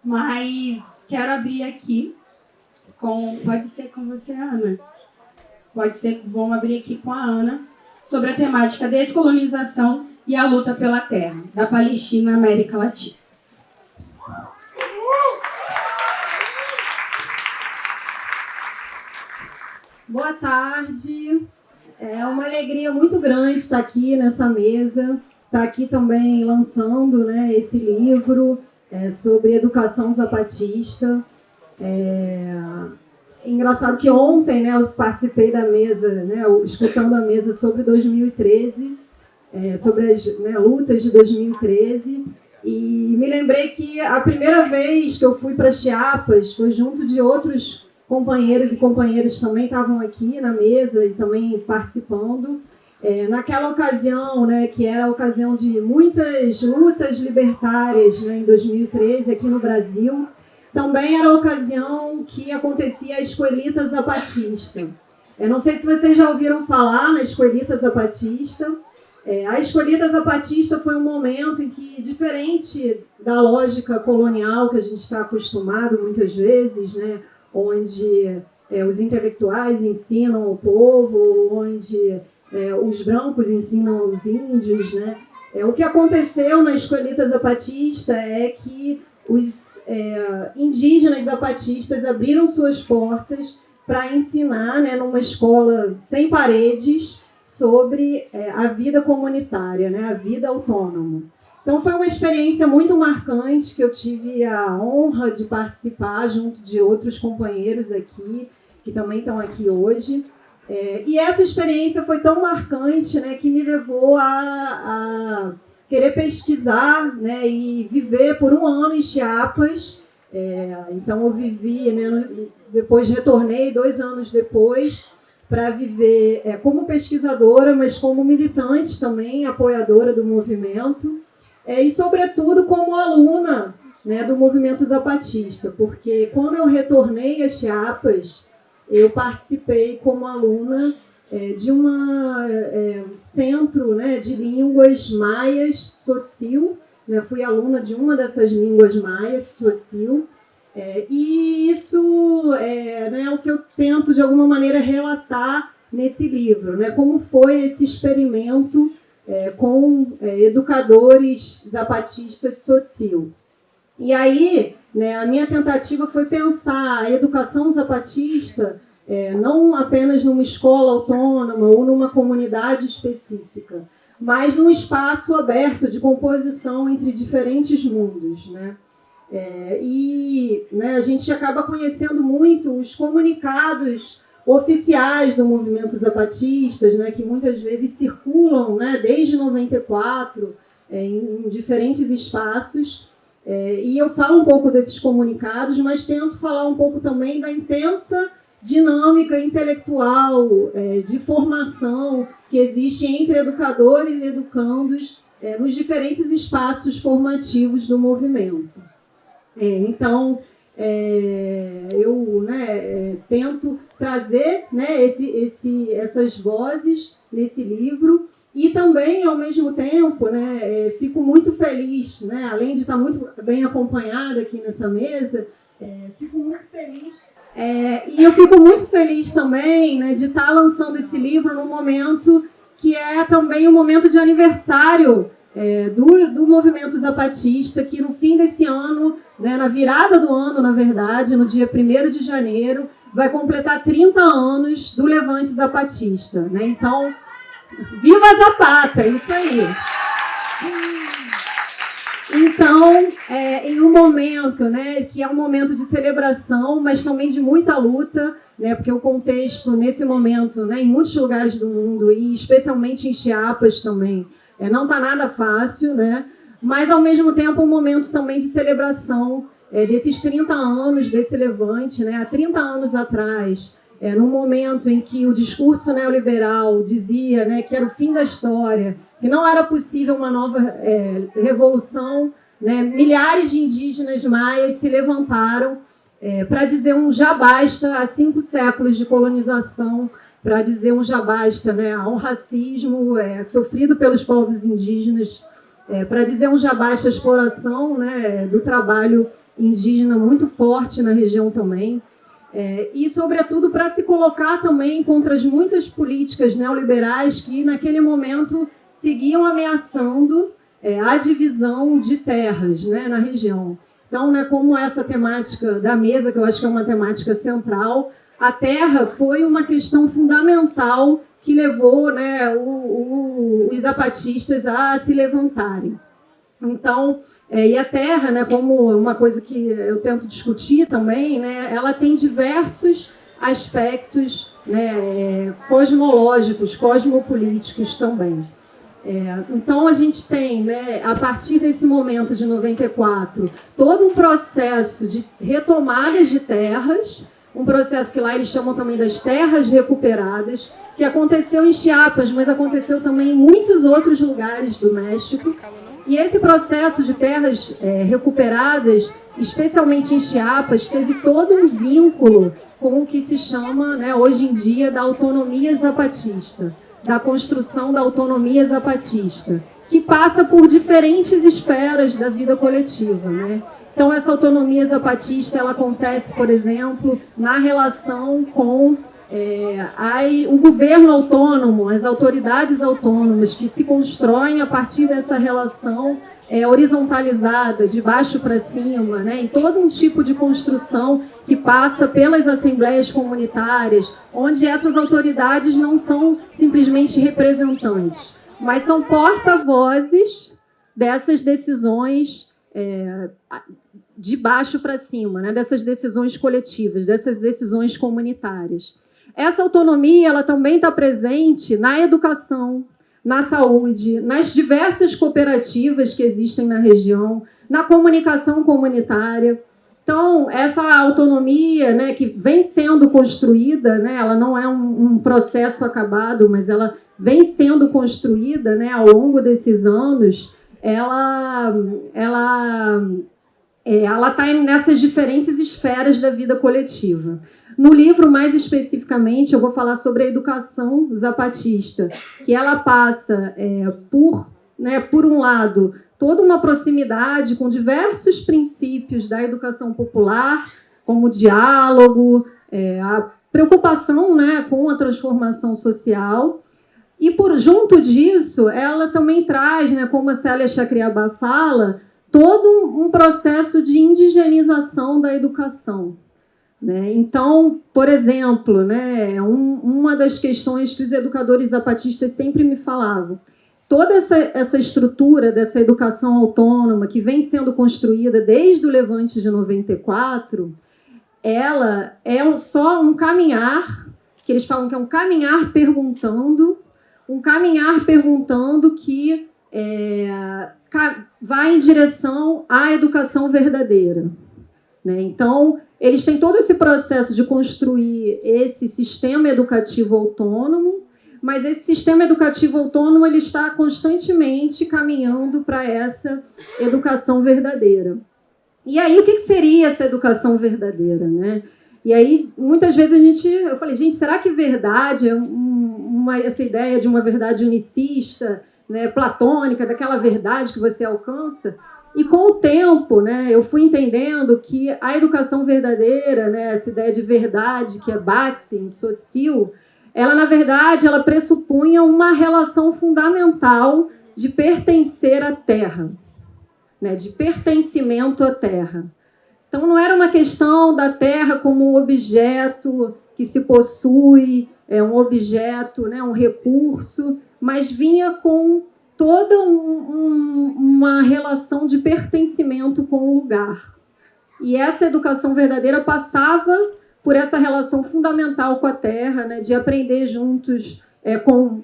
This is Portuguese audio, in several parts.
mas quero abrir aqui com... Pode ser com você, Ana? Pode ser, vamos abrir aqui com a Ana, sobre a temática descolonização e a luta pela terra, da Palestina na América Latina. Boa tarde. É uma alegria muito grande estar aqui nessa mesa, estar aqui também lançando, né, esse livro sobre educação zapatista. Engraçado que ontem, né, eu participei da mesa, né, escutando a mesa sobre 2013, sobre as, né, lutas de 2013, e me lembrei que a primeira vez que eu fui para Chiapas foi junto de outros companheiros e companheiras também estavam aqui na mesa e também participando. Naquela ocasião, né, que era a ocasião de muitas lutas libertárias, né, em 2013 aqui no Brasil, também era a ocasião que acontecia a Escoelita Zapatista. Não sei se vocês já ouviram falar na Escoelita Zapatista. A Escoelita Zapatista foi um momento em que, diferente da lógica colonial que a gente está acostumado muitas vezes, né, onde os intelectuais ensinam o povo, onde os brancos ensinam os índios, né, o que aconteceu na Escoelita Zapatista é que os indígenas zapatistas abriram suas portas para ensinar, né, numa escola sem paredes, sobre a vida comunitária, né, a vida autônoma. Então foi uma experiência muito marcante que eu tive a honra de participar junto de outros companheiros aqui, que também estão aqui hoje. E essa experiência foi tão marcante, né, que me levou a querer pesquisar, né, e viver por um ano em Chiapas. Então eu vivi, né, depois retornei 2 anos depois para viver como pesquisadora, mas como militante também, apoiadora do movimento, e sobretudo como aluna, né, do movimento zapatista, porque quando eu retornei a Chiapas, eu participei como aluna de um centro, né, de línguas maias, Tzotzil, né, fui aluna de uma dessas línguas maias, Tzotzil, e isso é o que eu tento, de alguma maneira, relatar nesse livro, né, como foi esse experimento com educadores zapatistas Tzotzil. E aí, né, a minha tentativa foi pensar a educação zapatista não apenas numa escola autônoma ou numa comunidade específica, mas num espaço aberto de composição entre diferentes mundos, né? Né, a gente acaba conhecendo muito os comunicados oficiais do movimento zapatistas, né, que muitas vezes circulam, né, desde 94 em diferentes espaços. E eu falo um pouco desses comunicados, mas tento falar um pouco também da intensa dinâmica intelectual, de formação que existe entre educadores e educandos nos diferentes espaços formativos do movimento. Então, eu, né, tento trazer, né, essas vozes nesse livro e também, ao mesmo tempo, né, fico muito feliz, né, além de estar muito bem acompanhada aqui nessa mesa, fico muito feliz. E eu fico muito feliz também, né, de estar lançando esse livro num momento que é também um momento de aniversário do movimento zapatista, que no fim desse ano, né, na virada do ano, na verdade, no dia 1º de janeiro, vai completar 30 anos do Levante Zapatista, né? Então, viva Zapata, isso aí! Então, em um momento, né, que é um momento de celebração, mas também de muita luta, né, porque o contexto, nesse momento, né, em muitos lugares do mundo, e especialmente em Chiapas também, não está nada fácil, né, mas, ao mesmo tempo, um momento também de celebração desses 30 anos desse levante. Né, há 30 anos atrás, num momento em que o discurso neoliberal dizia, né, que era o fim da história, que não era possível uma nova revolução, né, milhares de indígenas maias se levantaram para dizer um já basta a 5 séculos de colonização, para dizer um já basta, né, a um racismo sofrido pelos povos indígenas, para dizer um já basta a exploração, né, do trabalho indígena muito forte na região também. E, sobretudo, para se colocar também contra as muitas políticas neoliberais que, naquele momento, seguiam ameaçando a divisão de terras, né, na região. Então, né, como essa temática da mesa, que eu acho que é uma temática central, a terra foi uma questão fundamental que levou, né, os zapatistas a se levantarem. Então, e a terra, né, como uma coisa que eu tento discutir também, né, ela tem diversos aspectos, né, cosmológicos, cosmopolíticos também. Então, a gente tem, né, a partir desse momento de 94, todo um processo de retomadas de terras, um processo que lá eles chamam também das terras recuperadas, que aconteceu em Chiapas, mas aconteceu também em muitos outros lugares do México. E esse processo de terras recuperadas, especialmente em Chiapas, teve todo um vínculo com o que se chama, né, hoje em dia, da autonomia zapatista, da construção da autonomia zapatista, que passa por diferentes esferas da vida coletiva, né? Então, essa autonomia zapatista, ela acontece, por exemplo, na relação com o governo autônomo, as autoridades autônomas, que se constroem a partir dessa relação horizontalizada, de baixo para cima, né? Em todo um tipo de construção que passa pelas assembleias comunitárias, onde essas autoridades não são simplesmente representantes, mas são porta-vozes dessas decisões de baixo para cima, né? Dessas decisões coletivas, dessas decisões comunitárias. Essa autonomia, ela também está presente na educação, na saúde, nas diversas cooperativas que existem na região, na comunicação comunitária. Então, essa autonomia, né, que vem sendo construída, né, ela não é um processo acabado, mas ela vem sendo construída, né, ao longo desses anos, ela está nessas diferentes esferas da vida coletiva. No livro, mais especificamente, eu vou falar sobre a educação zapatista, que ela passa por um lado, toda uma proximidade com diversos princípios da educação popular, como o diálogo, a preocupação, né, com a transformação social. E, junto disso, ela também traz, né, como a Célia Chacriabá fala, todo um processo de indigenização da educação. Né? Então, por exemplo, né, uma das questões que os educadores zapatistas sempre me falavam, toda essa estrutura dessa educação autônoma que vem sendo construída desde o Levante de 94, ela é só um caminhar, que eles falam que é um caminhar perguntando que vai em direção à educação verdadeira. Né? Então, eles têm todo esse processo de construir esse sistema educativo autônomo, mas esse sistema educativo autônomo ele está constantemente caminhando para essa educação verdadeira. E aí, o que seria essa educação verdadeira? Né? E aí, muitas vezes eu falei, gente, será que verdade é essa ideia de uma verdade unicista, né, platônica, daquela verdade que você alcança? E com o tempo, né, eu fui entendendo que a educação verdadeira, né, essa ideia de verdade, que é Baxi, de Tzotzil, ela, na verdade, ela pressupunha uma relação fundamental de pertencer à terra, né, de pertencimento à terra. Então, não era uma questão da terra como um objeto que se possui, um objeto, né, um recurso, mas vinha com toda uma relação de pertencimento com o lugar. E essa educação verdadeira passava por essa relação fundamental com a terra, né, de aprender juntos com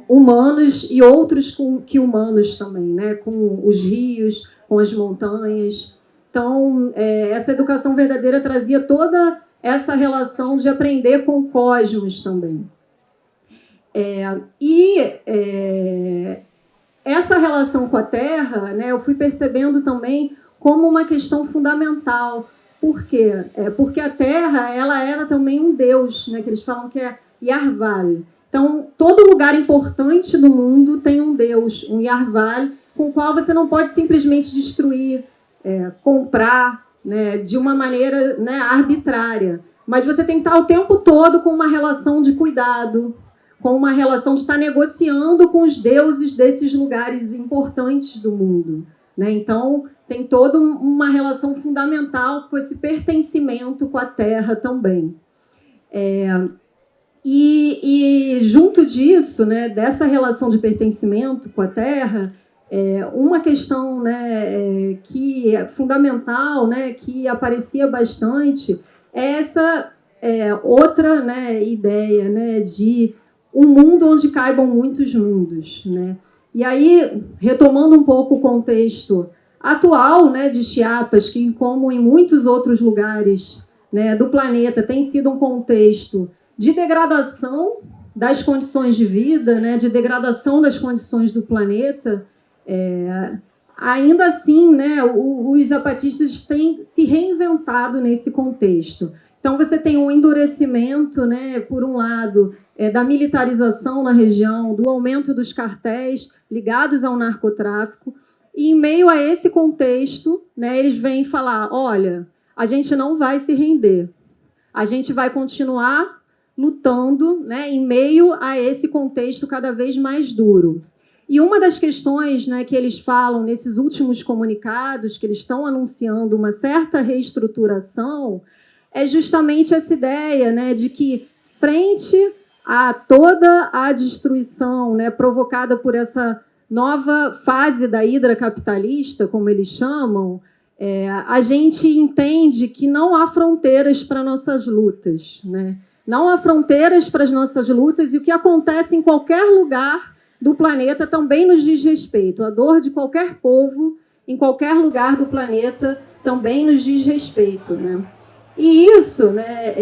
humanos e outros que humanos também, né, com os rios, com as montanhas. Então, essa educação verdadeira trazia toda essa relação de aprender com o cosmos também. Essa relação com a Terra, né, eu fui percebendo também como uma questão fundamental. Por quê? Porque a Terra ela era também um deus, né, que eles falam que é Yarval. Então, todo lugar importante do mundo tem um deus, um Yarval, com o qual você não pode simplesmente destruir, comprar, né, de uma maneira, né, arbitrária. Mas você tem que estar o tempo todo com uma relação de cuidado, com uma relação de estar negociando com os deuses desses lugares importantes do mundo, né? Então, tem toda uma relação fundamental com esse pertencimento com a terra também. E junto disso, né, dessa relação de pertencimento com a terra, uma questão, né, que é fundamental, né, que aparecia bastante, é essa outra, né, ideia, né, de um mundo onde caibam muitos mundos, né? E aí, retomando um pouco o contexto atual, né, de Chiapas, que, como em muitos outros lugares, né, do planeta, tem sido um contexto de degradação das condições de vida, né, de degradação das condições do planeta, ainda assim, né, os zapatistas têm se reinventado nesse contexto. Então, você tem um endurecimento, né, por um lado, da militarização na região, do aumento dos cartéis ligados ao narcotráfico, e em meio a esse contexto, né, eles vêm falar, olha, a gente não vai se render, a gente vai continuar lutando, né, em meio a esse contexto cada vez mais duro. E uma das questões, né, que eles falam nesses últimos comunicados, que eles estão anunciando uma certa reestruturação, é justamente essa ideia, né, de que, frente a toda a destruição, né, provocada por essa nova fase da hidra capitalista, como eles chamam, a gente entende que não há fronteiras para nossas lutas, né? Não há fronteiras para as nossas lutas, e o que acontece em qualquer lugar do planeta também nos diz respeito. A dor de qualquer povo, em qualquer lugar do planeta, também nos diz respeito, né? E isso, né,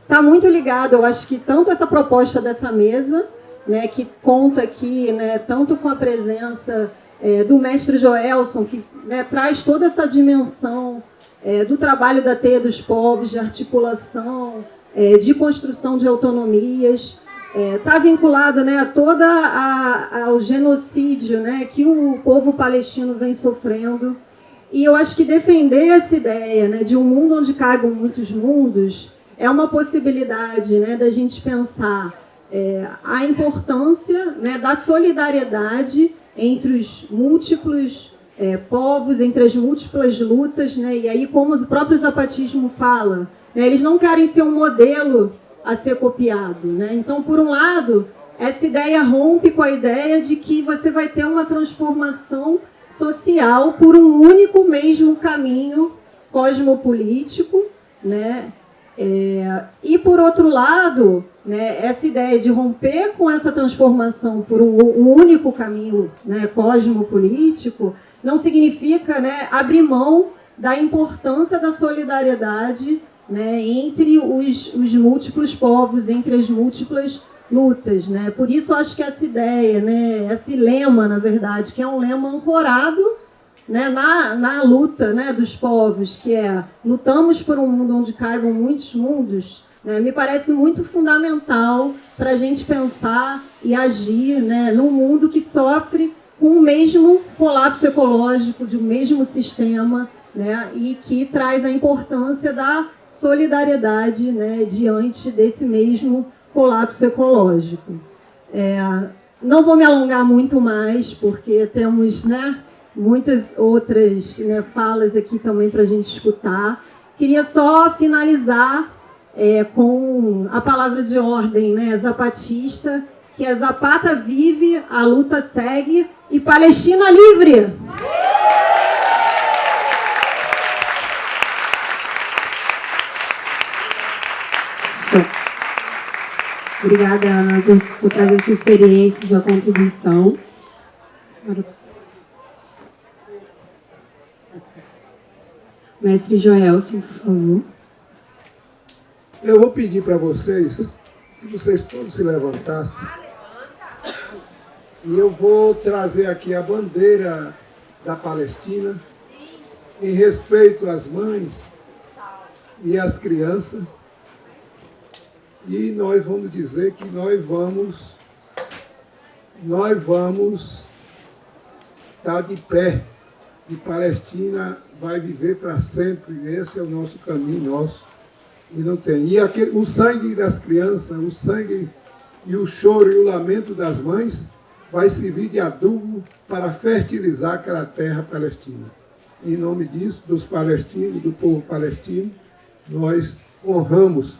está muito ligado, eu acho que tanto essa proposta dessa mesa, né, que conta aqui, né, tanto com a presença do mestre Joelson, que, né, traz toda essa dimensão do trabalho da Teia dos Povos, de articulação, de construção de autonomias, está vinculado, né, a ao genocídio, né, que o povo palestino vem sofrendo. E eu acho que defender essa ideia, né, de um mundo onde caibam muitos mundos é uma possibilidade, né, da gente pensar a importância, né, da solidariedade entre os múltiplos povos, entre as múltiplas lutas, né, e aí, como o próprio zapatismo fala, né, eles não querem ser um modelo a ser copiado, né? Então, por um lado, essa ideia rompe com a ideia de que você vai ter uma transformação social por um único mesmo caminho cosmopolítico, né? E, por outro lado, né, essa ideia de romper com essa transformação por um único caminho, né, cosmopolítico não significa, né, abrir mão da importância da solidariedade, né, entre os múltiplos povos, entre as múltiplas lutas, né? Por isso, acho que essa ideia, né, esse lema, na verdade, que é um lema ancorado, né, na luta, né, dos povos, que é lutamos por um mundo onde caibam muitos mundos, né, me parece muito fundamental para a gente pensar e agir, né, num mundo que sofre com o mesmo colapso ecológico, de um mesmo sistema, né, e que traz a importância da solidariedade, né, diante desse mesmo colapso ecológico. Não vou me alongar muito mais, porque temos, né, muitas outras, né, falas aqui também para a gente escutar. Queria só finalizar com a palavra de ordem, né, zapatista, que é Zapata vive, a luta segue e Palestina livre! Obrigada, Ana, por trazer sua experiência, sua contribuição. Mestre Joelson, por favor. Eu vou pedir para vocês que vocês todos se levantassem. E eu vou trazer aqui a bandeira da Palestina em respeito às mães e às crianças. E nós vamos dizer que nós vamos estar de pé e Palestina vai viver para sempre. Esse é o nosso caminho, nosso. E não tem. E o sangue das crianças, o sangue e o choro e o lamento das mães vai servir de adubo para fertilizar aquela terra palestina. Em nome disso, dos palestinos, do povo palestino, nós honramos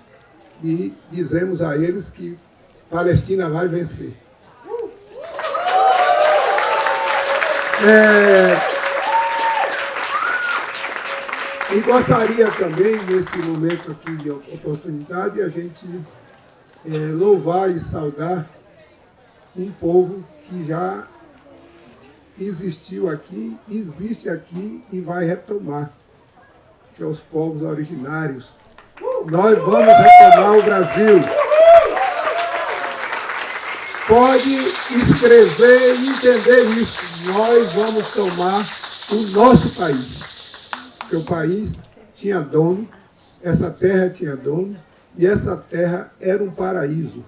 e dizemos a eles que Palestina vai vencer. E gostaria também, nesse momento aqui de oportunidade, a gente louvar e saudar um povo que já existiu aqui, existe aqui e vai retomar, que é os povos originários. Nós vamos retomar o Brasil. Pode escrever e entender isso. Nós vamos tomar o nosso país. Porque o país tinha dono, essa terra tinha dono, e essa terra era um paraíso.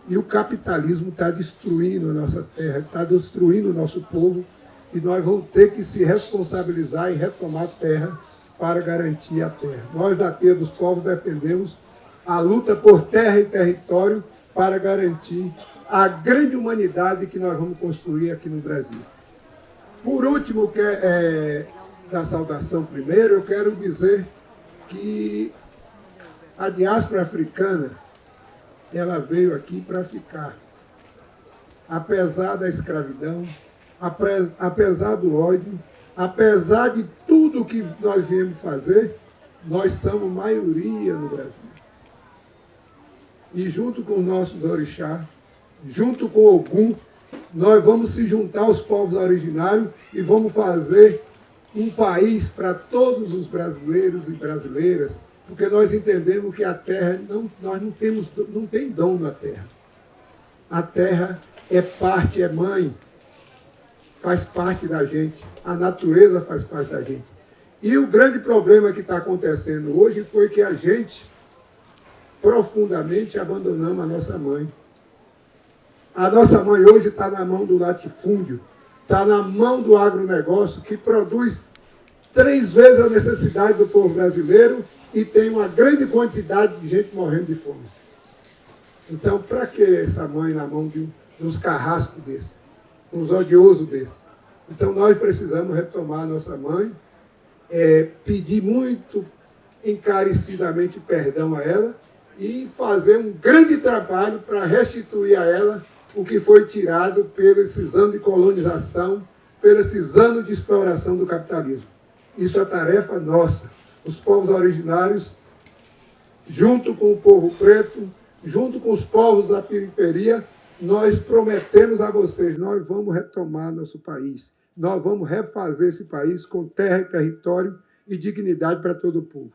E o capitalismo está destruindo a nossa terra, está destruindo o nosso povo, e nós vamos ter que se responsabilizar e retomar a terra para garantir a terra. Nós, da Teia dos Povos, defendemos a luta por terra e território para garantir a grande humanidade que nós vamos construir aqui no Brasil. Por último, da saudação primeiro, eu quero dizer que a diáspora africana, ela veio aqui para ficar. Apesar da escravidão, apesar do ódio, apesar de tudo que nós viemos fazer, nós somos maioria no Brasil. E junto com os nossos orixás, junto com Ogum, nós vamos se juntar aos povos originários e vamos fazer um país para todos os brasileiros e brasileiras, porque nós entendemos que a terra, nós não tem dom na terra. A terra é parte, é mãe, faz parte da gente, a natureza faz parte da gente. E o grande problema que está acontecendo hoje foi que a gente profundamente abandonamos a nossa mãe. A nossa mãe hoje está na mão do latifúndio, está na mão do agronegócio, que produz 3 vezes a necessidade do povo brasileiro e tem uma grande quantidade de gente morrendo de fome. Então, para que essa mãe na mão de uns carrascos desses, uns odiosos desses? Então, nós precisamos retomar a nossa mãe, pedir muito encarecidamente perdão a ela e fazer um grande trabalho para restituir a ela o que foi tirado pelos esses anos de colonização, pelos esses anos de exploração do capitalismo. Isso é tarefa nossa. Os povos originários, junto com o povo preto, junto com os povos da periferia, nós prometemos a vocês, nós vamos retomar nosso país. Nós vamos refazer esse país com terra e território e dignidade para todo o povo.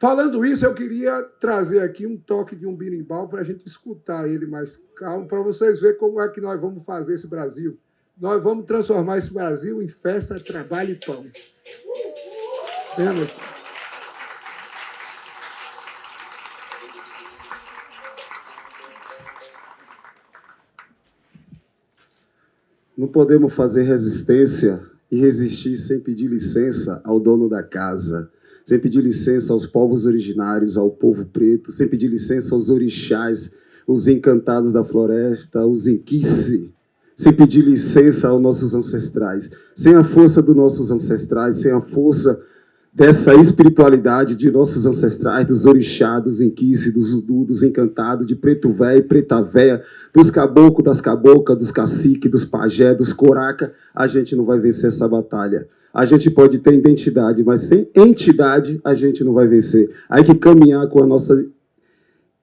Falando isso, eu queria trazer aqui um toque de um birimbau para a gente escutar ele mais calmo, para vocês verem como é que nós vamos fazer esse Brasil. Nós vamos transformar esse Brasil em festa, trabalho e pão. Não podemos fazer resistência e resistir sem pedir licença ao dono da casa, sem pedir licença aos povos originários, ao povo preto, sem pedir licença aos orixás, os encantados da floresta, os Inquice, sem pedir licença aos nossos ancestrais. Sem a força dos nossos ancestrais, sem a força dessa espiritualidade de nossos ancestrais, dos orixás, dos Inquice, dos Zudu, dos encantados, de preto velho, preta véia, dos caboclos, das cabocas, dos caciques, dos pajé, dos coraca, a gente não vai vencer essa batalha. A gente pode ter identidade, mas sem entidade a gente não vai vencer. Há que caminhar com as nossas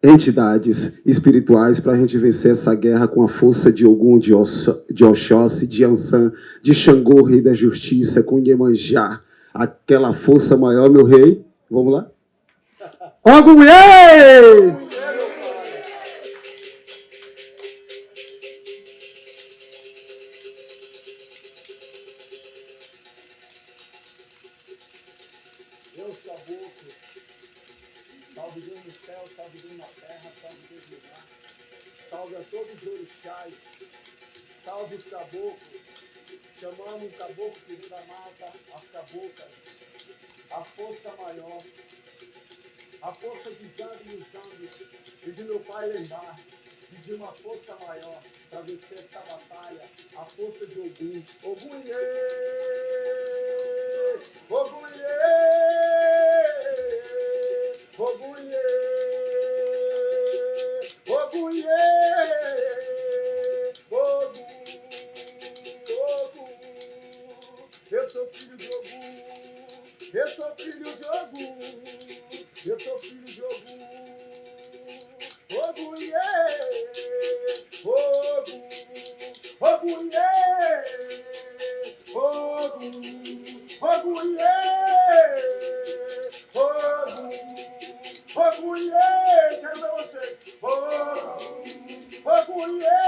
entidades espirituais para a gente vencer essa guerra com a força de Ogum, de Oxóssi, de Ansan, de Xangô, rei da justiça, com Iemanjá, aquela força maior, meu rei. Vamos lá? Ogum Rei! Deus caboclo, salve Deus no céu, salve Deus na terra, salve Deus no mar, salve a todos os orixás, salve os caboclos, chamamos um caboclo que veio da mata, as caboclas, a força maior, a força de Zangue e Zangue, e de meu pai lembrar, e de uma força maior, para vencer essa batalha, a força de Ogum. Ogum Iê! Ogum Iê! Ogum Iê! Ogum Iê! Ogum! Ogum! Eu sou filho de Ogum! Eu sou filho de Ogum! Eu sou filho de Ogum! Ogum Iê! Ogum! Ogum Iê! Ogum! Ogum Iê! Ogum! Ogum Iê! Quero ver vocês! Ogum Iê!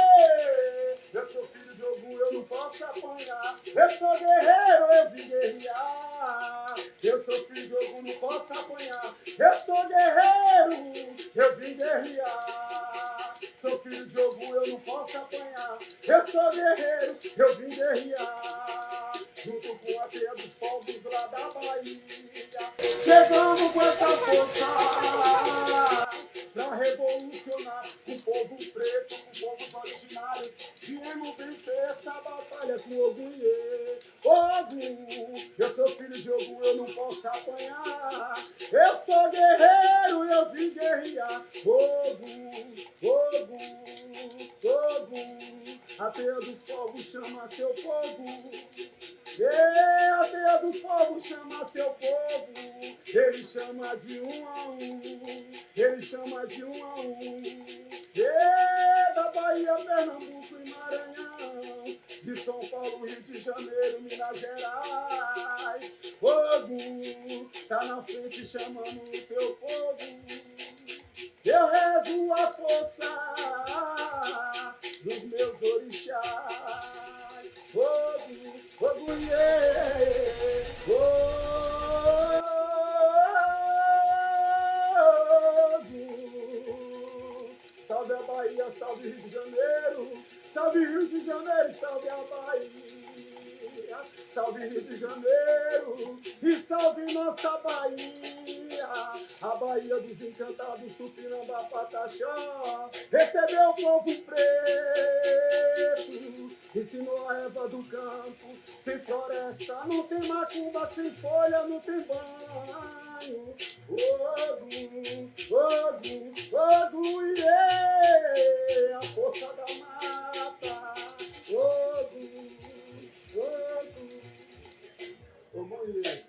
Eu sou filho de Ogum, eu não posso apanhar. Eu sou guerreiro, eu vim guerrear. Eu sou filho de Ogum, não posso apanhar. Eu sou guerreiro, eu vim guerrear. Sou filho de Ogum, eu não posso apanhar. Eu sou guerreiro, eu vim guerrear. Junto com a teia dos povos lá da Bahia. Chegamos com essa força pra revolucionar o povo preto, com povos originários. Viemos vencer essa batalha com Ogum Iê. Ogum, eu sou filho de Ogum, eu não posso apanhar. Eu sou guerreiro, eu vim guerrear. Ogum, Ogum, Ogum, a teia dos povos chama seu povo. A teia dos povos chama seu povo. Ele chama de um a um. Ele chama de um a um. Da Bahia, Pernambuco e Maranhão. De São Paulo, Rio de Janeiro, Minas Gerais. Ogum tá na frente chamando o teu povo. Eu rezo a força dos meus orixás. Ogum, Ogum Iê, Ogum. Salve a Bahia, salve Rio de Janeiro. Salve Rio de Janeiro, salve a Bahia. Salve Rio de Janeiro e salve nossa Bahia. A Bahia dos encantados, Tupinambá, Pataxó. Recebeu o povo preto, ensinou a erva do campo. Sem floresta não tem macumba, sem folha não tem banho. Ogum, Ogum, Ogum Iê, a força da mata. Ogum, Ogum, Ogum Iê.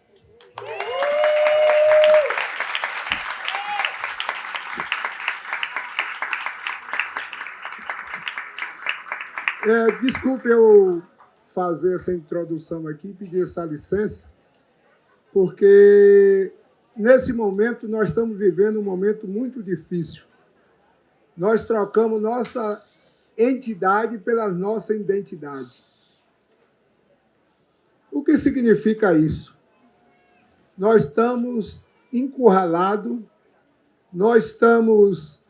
Desculpe eu fazer essa introdução aqui, pedir essa licença, porque nesse momento nós estamos vivendo um momento muito difícil. Nós trocamos nossa entidade pela nossa identidade. O que significa isso? Nós estamos encurralados, nós estamos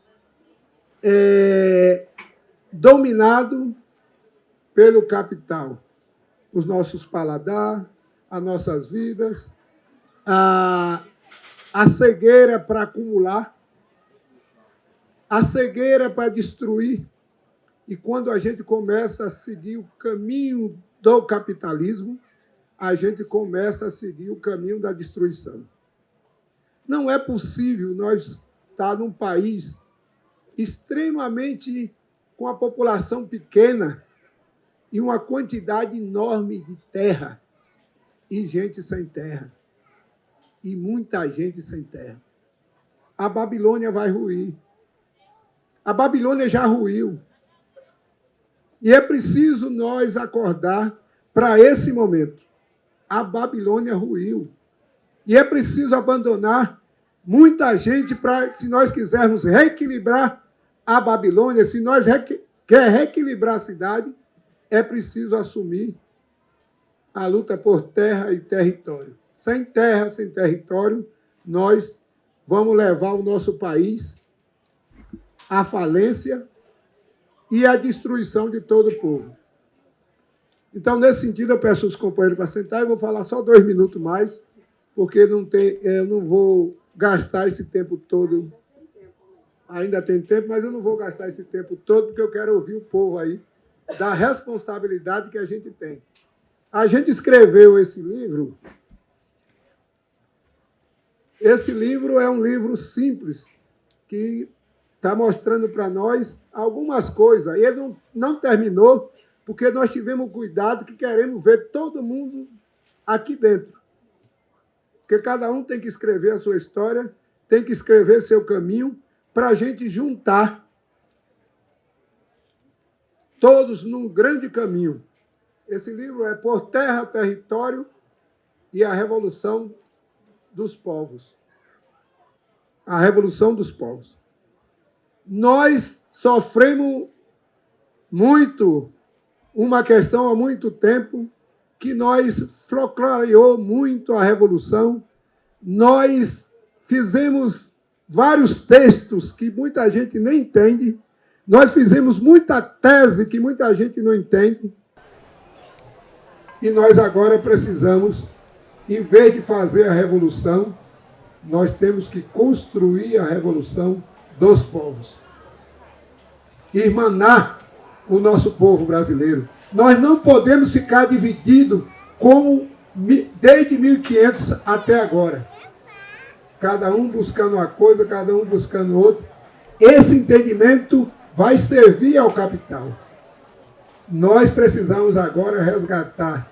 dominados pelo capital. Os nossos paladar, as nossas vidas, a cegueira para acumular, a cegueira para destruir. E quando a gente começa a seguir o caminho do capitalismo, a gente começa a seguir o caminho da destruição. Não é possível nós estar num país extremamente com a população pequena e uma quantidade enorme de terra e gente sem terra. E muita gente sem terra. A Babilônia vai ruir. A Babilônia já ruiu. E é preciso nós acordar para esse momento. A Babilônia ruiu. E é preciso abandonar muita gente para, se nós quisermos reequilibrar a Babilônia, se nós quer reequilibrar a cidade, é preciso assumir a luta por terra e território. Sem terra, sem território, nós vamos levar o nosso país à falência e à destruição de todo o povo. Então, nesse sentido, eu peço aos companheiros para sentar e vou falar só 2 minutos mais, porque eu não vou gastar esse tempo todo. Ainda tem tempo, mas eu não vou gastar esse tempo todo, porque eu quero ouvir o povo aí da responsabilidade que a gente tem. A gente escreveu esse livro. Esse livro é um livro simples, que está mostrando para nós algumas coisas. E ele não terminou, porque nós tivemos cuidado que queremos ver todo mundo aqui dentro. Porque cada um tem que escrever a sua história, tem que escrever seu caminho, para a gente juntar todos num grande caminho. Esse livro é Por Terra, Território e a Revolução dos Povos. A Revolução dos Povos. Nós sofremos muito uma questão há muito tempo que nós floreou muito a Revolução. Nós fizemos vários textos que muita gente nem entende. Nós fizemos muita tese que muita gente não entende. E nós agora precisamos, em vez de fazer a revolução, nós temos que construir a revolução dos povos. Irmanar o nosso povo brasileiro. Nós não podemos ficar divididos como desde 1500 até agora. Cada um buscando uma coisa, cada um buscando outra. Esse entendimento vai servir ao capital. Nós precisamos agora resgatar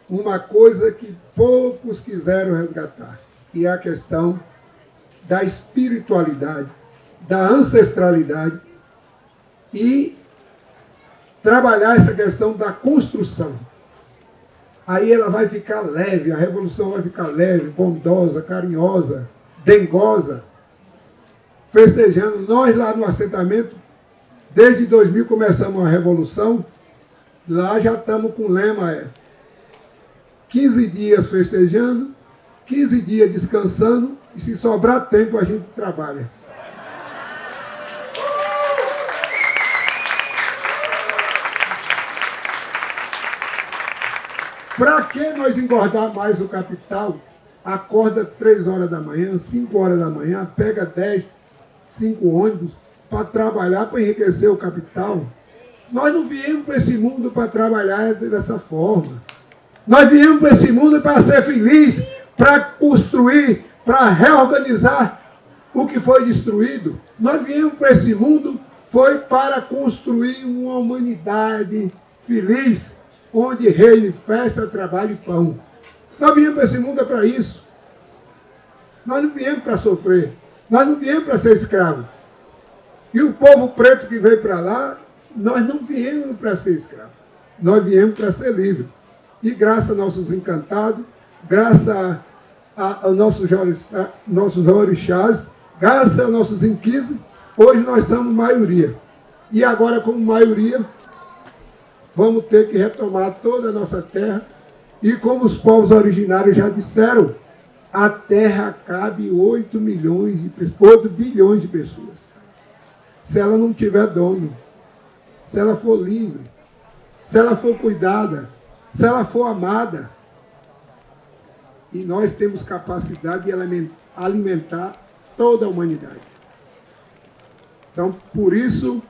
uma coisa que poucos quiseram resgatar, que é a questão da espiritualidade, da ancestralidade e trabalhar essa questão da construção. Aí ela vai ficar leve, a revolução vai ficar leve, bondosa, carinhosa, dengosa, festejando. Nós lá no assentamento, desde 2000 começamos a revolução, lá já estamos com o lema 15 dias festejando, 15 dias descansando, e se sobrar tempo a gente trabalha. Para que nós engordar mais o capital? Acorda 3 horas da manhã, 5 horas da manhã, pega 10, 5 ônibus para trabalhar, para enriquecer o capital. Nós não viemos para esse mundo para trabalhar dessa forma. Nós viemos para esse mundo para ser feliz, para construir, para reorganizar o que foi destruído. Nós viemos para esse mundo foi para construir uma humanidade feliz, onde reine festa, trabalho e pão. Nós viemos para esse mundo é para isso. Nós não viemos para sofrer. Nós não viemos para ser escravos. E o povo preto que veio para lá, nós não viemos para ser escravos. Nós viemos para ser livres. E graças a nossos encantados, graças aos nossos orixás, graças aos nossos inquises, hoje nós somos maioria. E agora, como maioria, vamos ter que retomar toda a nossa terra. E como os povos originários já disseram, a terra cabe 8 bilhões de pessoas. Se ela não tiver dono, se ela for livre, se ela for cuidada, se ela for amada. E nós temos capacidade de alimentar toda a humanidade. Então, por isso,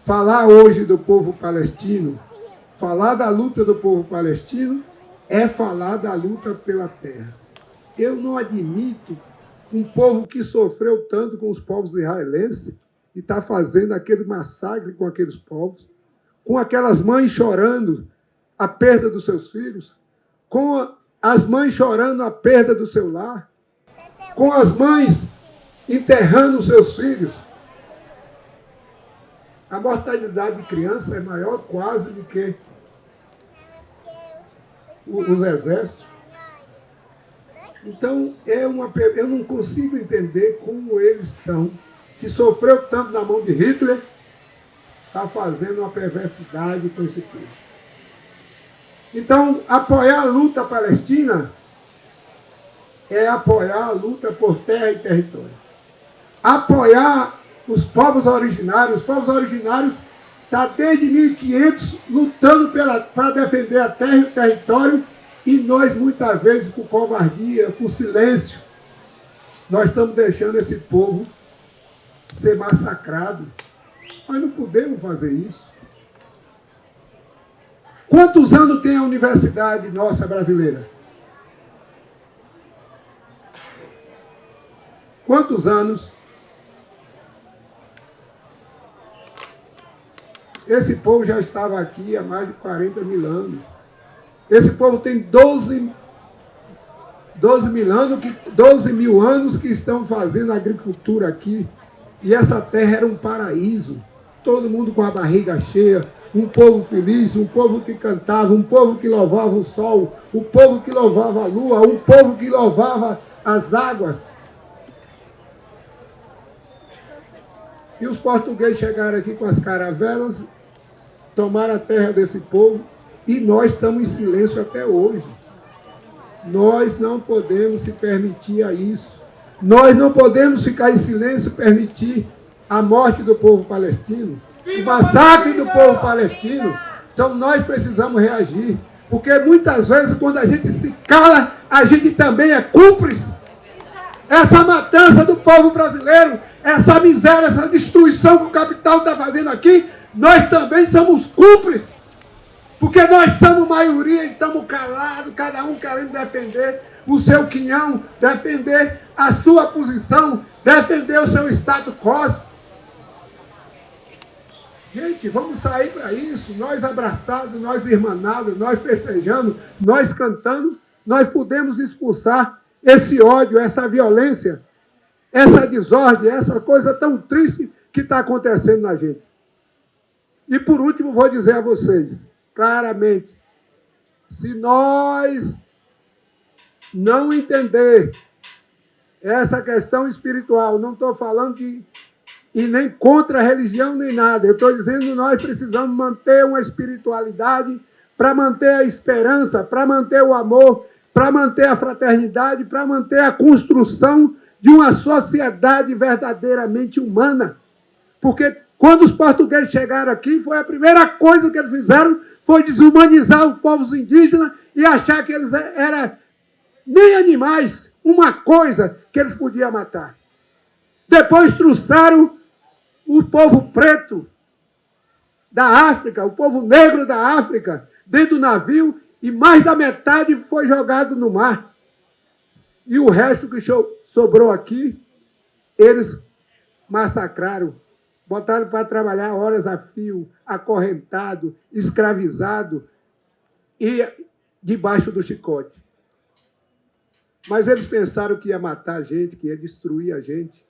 falar hoje do povo palestino, falar da luta do povo palestino, é falar da luta pela terra. Eu não admito um povo que sofreu tanto com os povos israelenses e está fazendo aquele massacre com aqueles povos, com aquelas mães chorando a perda dos seus filhos, com as mães chorando a perda do seu lar, com as mães enterrando os seus filhos. A mortalidade de criança é maior quase do que os exércitos. Então, eu não consigo entender como eles estão, que sofreu tanto na mão de Hitler, está fazendo uma perversidade com esse povo. Então, apoiar a luta palestina é apoiar a luta por terra e território. Apoiar os povos originários está desde 1500 lutando para defender a terra e o território, e nós, muitas vezes, por covardia, por silêncio, nós estamos deixando esse povo ser massacrado. Nós não podemos fazer isso. Quantos anos tem a universidade nossa brasileira? Quantos anos? Esse povo já estava aqui há mais de 40 mil anos. Esse povo tem 12 mil anos que estão fazendo agricultura aqui. E essa terra era um paraíso. Todo mundo com a barriga cheia, um povo feliz, um povo que cantava, um povo que louvava o sol, um povo que louvava a lua, um povo que louvava as águas. E os portugueses chegaram aqui com as caravelas, tomaram a terra desse povo, e nós estamos em silêncio até hoje. Nós não podemos se permitir a isso. Nós não podemos ficar em silêncio e permitir a morte do povo palestino, o massacre do povo palestino. Então nós precisamos reagir, porque muitas vezes quando a gente se cala, a gente também é cúmplice. Essa matança do povo brasileiro, essa miséria, essa destruição que o capital está fazendo aqui, nós também somos cúmplices. Porque nós somos maioria e estamos calados, cada um querendo defender o seu quinhão, defender a sua posição, defender o seu status quo. Gente, vamos sair para isso. Nós abraçados, nós irmanados, nós festejando, nós cantando, nós podemos expulsar esse ódio, essa violência, essa desordem, essa coisa tão triste que está acontecendo na gente. E por último, vou dizer a vocês, claramente, se nós não entender essa questão espiritual, não estou falando e nem contra a religião nem nada, eu estou dizendo que nós precisamos manter uma espiritualidade para manter a esperança, para manter o amor, para manter a fraternidade, para manter a construção de uma sociedade verdadeiramente humana. Porque quando os portugueses chegaram aqui, foi a primeira coisa que eles fizeram, foi desumanizar os povos indígenas e achar que eles eram nem animais, uma coisa que eles podiam matar. Depois trouxeram o povo preto da África, o povo negro da África, dentro do navio, e mais da metade foi jogado no mar. E o resto que sobrou aqui, eles massacraram, botaram para trabalhar horas a fio, acorrentado, escravizado e debaixo do chicote. Mas eles pensaram que ia matar a gente, que ia destruir a gente.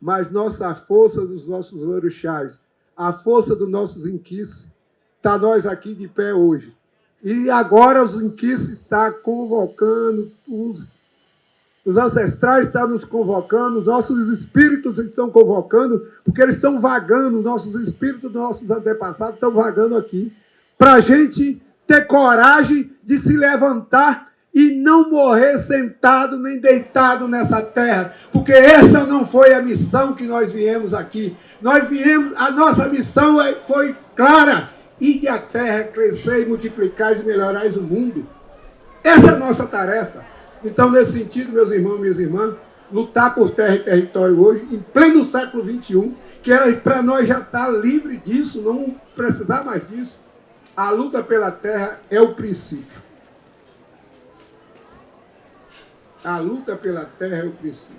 Mas a força dos nossos orixás, a força dos nossos inquis, está nós aqui de pé hoje. E agora os inquis estão convocando, os ancestrais estão nos convocando, os nossos espíritos estão convocando, porque eles estão vagando, nossos espíritos, nossos antepassados estão vagando aqui, para a gente ter coragem de se levantar e não morrer sentado nem deitado nessa terra, porque essa não foi a missão que nós viemos aqui. Nós viemos, a nossa missão foi clara: ide a terra, crescer e multiplicar e melhorar o mundo. Essa é a nossa tarefa. Então, nesse sentido, meus irmãos e minhas irmãs, lutar por terra e território hoje, em pleno século XXI, que era para nós já estar livre disso, não precisar mais disso. A luta pela terra é o princípio. A luta pela terra é o princípio.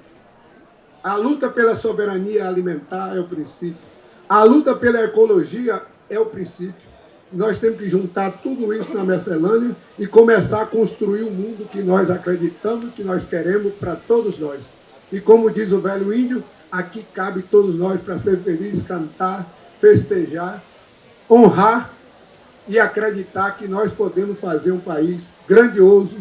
A luta pela soberania alimentar é o princípio. A luta pela ecologia é o princípio. Nós temos que juntar tudo isso na miscelânea e começar a construir o mundo que nós acreditamos, que nós queremos para todos nós. E como diz o velho índio, aqui cabe todos nós para ser felizes, cantar, festejar, honrar e acreditar que nós podemos fazer um país grandioso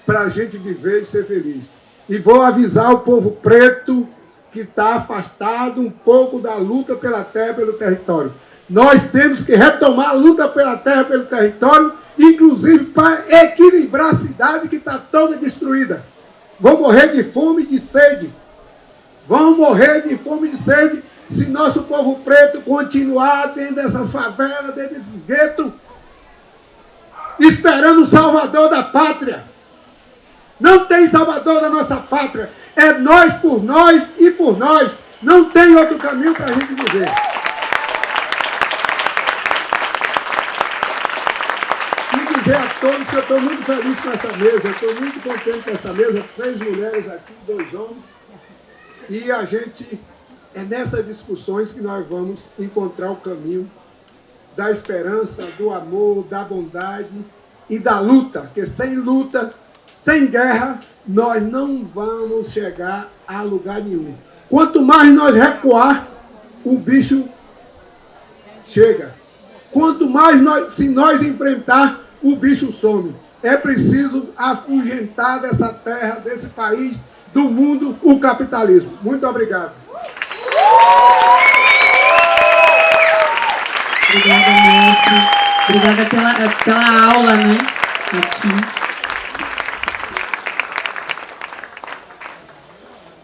para a gente viver e ser feliz. E vou avisar o povo preto que está afastado um pouco da luta pela terra e pelo território. Nós temos que retomar a luta pela terra e pelo território, inclusive para equilibrar a cidade que está toda destruída. Vão morrer de fome e de sede. Vão morrer de fome e de sede se nosso povo preto continuar dentro dessas favelas, dentro desses guetos, esperando o salvador da pátria. Não tem salvador da nossa pátria. É nós por nós e por nós. Não tem outro caminho para a gente viver. E dizer a todos que eu estou muito feliz com essa mesa. Estou muito contente com essa mesa. 3 mulheres aqui, 2 homens. E a gente, é nessas discussões que nós vamos encontrar o caminho da esperança, do amor, da bondade e da luta. Porque sem luta, sem guerra, nós não vamos chegar a lugar nenhum. Quanto mais nós recuar, o bicho chega. Quanto mais se nós enfrentar, o bicho some. É preciso afugentar dessa terra, desse país, do mundo, o capitalismo. Muito obrigado. Obrigada, mestre. Obrigada pela aula, né? Aqui.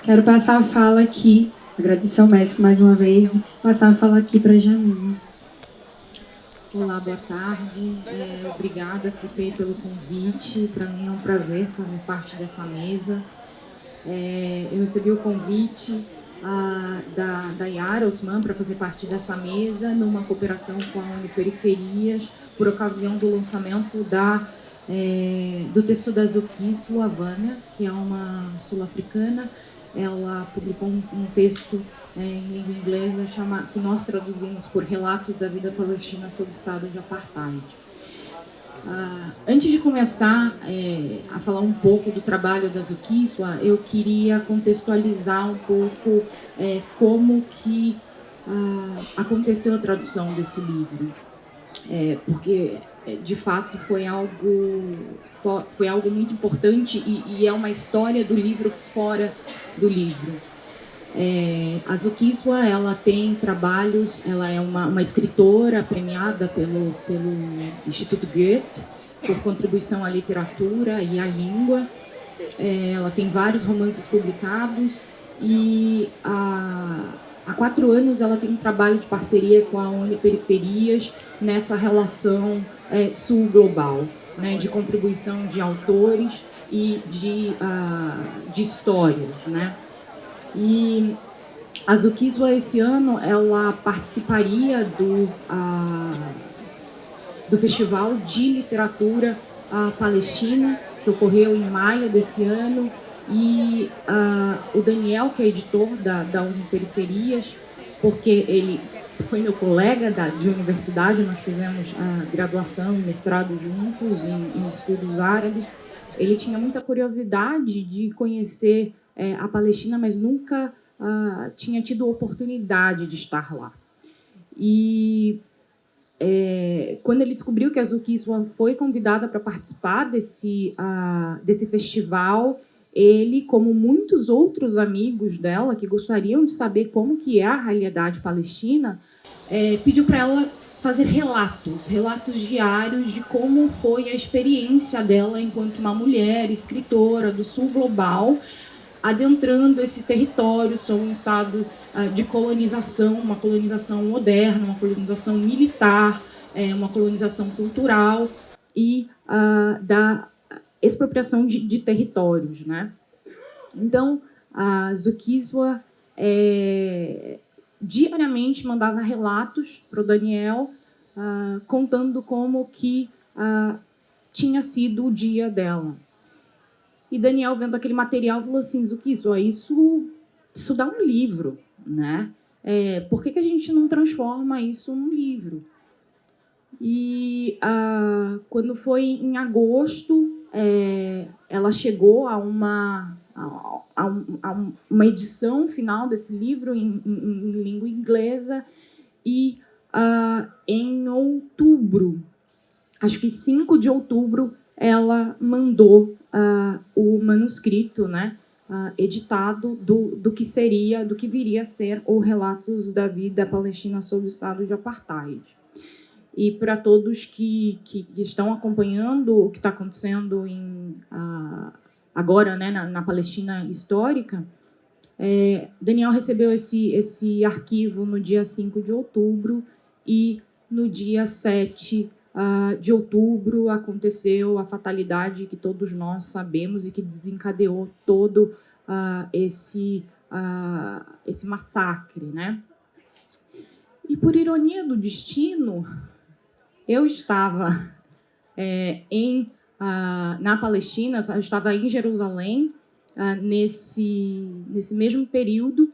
Quero passar a fala aqui, agradecer ao mestre mais uma vez, passar a fala aqui para a Jamila. Olá, boa tarde. Obrigada, Felipe, pelo convite. Para mim é um prazer fazer parte dessa mesa. Eu recebi o convite da Yara Osman para fazer parte dessa mesa, numa cooperação com a Uniperiferias, por ocasião do lançamento do texto da Zukiswa Havana, que é uma sul-africana. Ela publicou um texto em língua inglesa que nós traduzimos por Relatos da Vida Palestina sob o Estado de Apartheid. Antes de começar a falar um pouco do trabalho da Zukiswa, eu queria contextualizar um pouco como que aconteceu a tradução desse livro, porque de fato foi algo muito importante e é uma história do livro fora do livro. A Zukiswa, ela tem trabalhos, ela é uma escritora premiada pelo Instituto Goethe por contribuição à literatura e à língua. Ela tem vários romances publicados e há 4 anos ela tem um trabalho de parceria com a Uniperiferias nessa relação sul-global, né, de contribuição de autores e de histórias, né? E a Zukiswa, esse ano, ela participaria do Festival de Literatura Palestina, que ocorreu em maio desse ano, e o Daniel, que é editor da Uniperiferias, porque ele foi meu colega de universidade, nós fizemos a graduação e mestrado juntos em estudos árabes. Ele tinha muita curiosidade de conhecer a Palestina, mas nunca tinha tido oportunidade de estar lá. E quando ele descobriu que a Zukiswa foi convidada para participar desse festival, ele, como muitos outros amigos dela que gostariam de saber como que é a realidade palestina, pediu para ela fazer relatos diários de como foi a experiência dela enquanto uma mulher escritora do sul global, adentrando esse território sob um estado de colonização, uma colonização moderna, uma colonização militar, uma colonização cultural e da expropriação de territórios, né? Então, a Zukiswa diariamente mandava relatos para o Daniel, contando como que tinha sido o dia dela. E Daniel, vendo aquele material, falou assim: Zukiswa, isso dá um livro, né? Por que a gente não transforma isso num livro? E quando foi em agosto, ela chegou a uma edição final desse livro em língua inglesa, e em outubro, acho que 5 de outubro, ela mandou o manuscrito, né, editado do que viria a ser o Relatos da Vida Palestina sob o Estado de Apartheid. E para todos que estão acompanhando o que está acontecendo agora, né, na Palestina histórica, Daniel recebeu esse arquivo no dia 5 de outubro e no dia 7 de outubro aconteceu a fatalidade que todos nós sabemos e que desencadeou todo esse massacre, né? E por ironia do destino, eu estava na Palestina, eu estava em Jerusalém nesse mesmo período,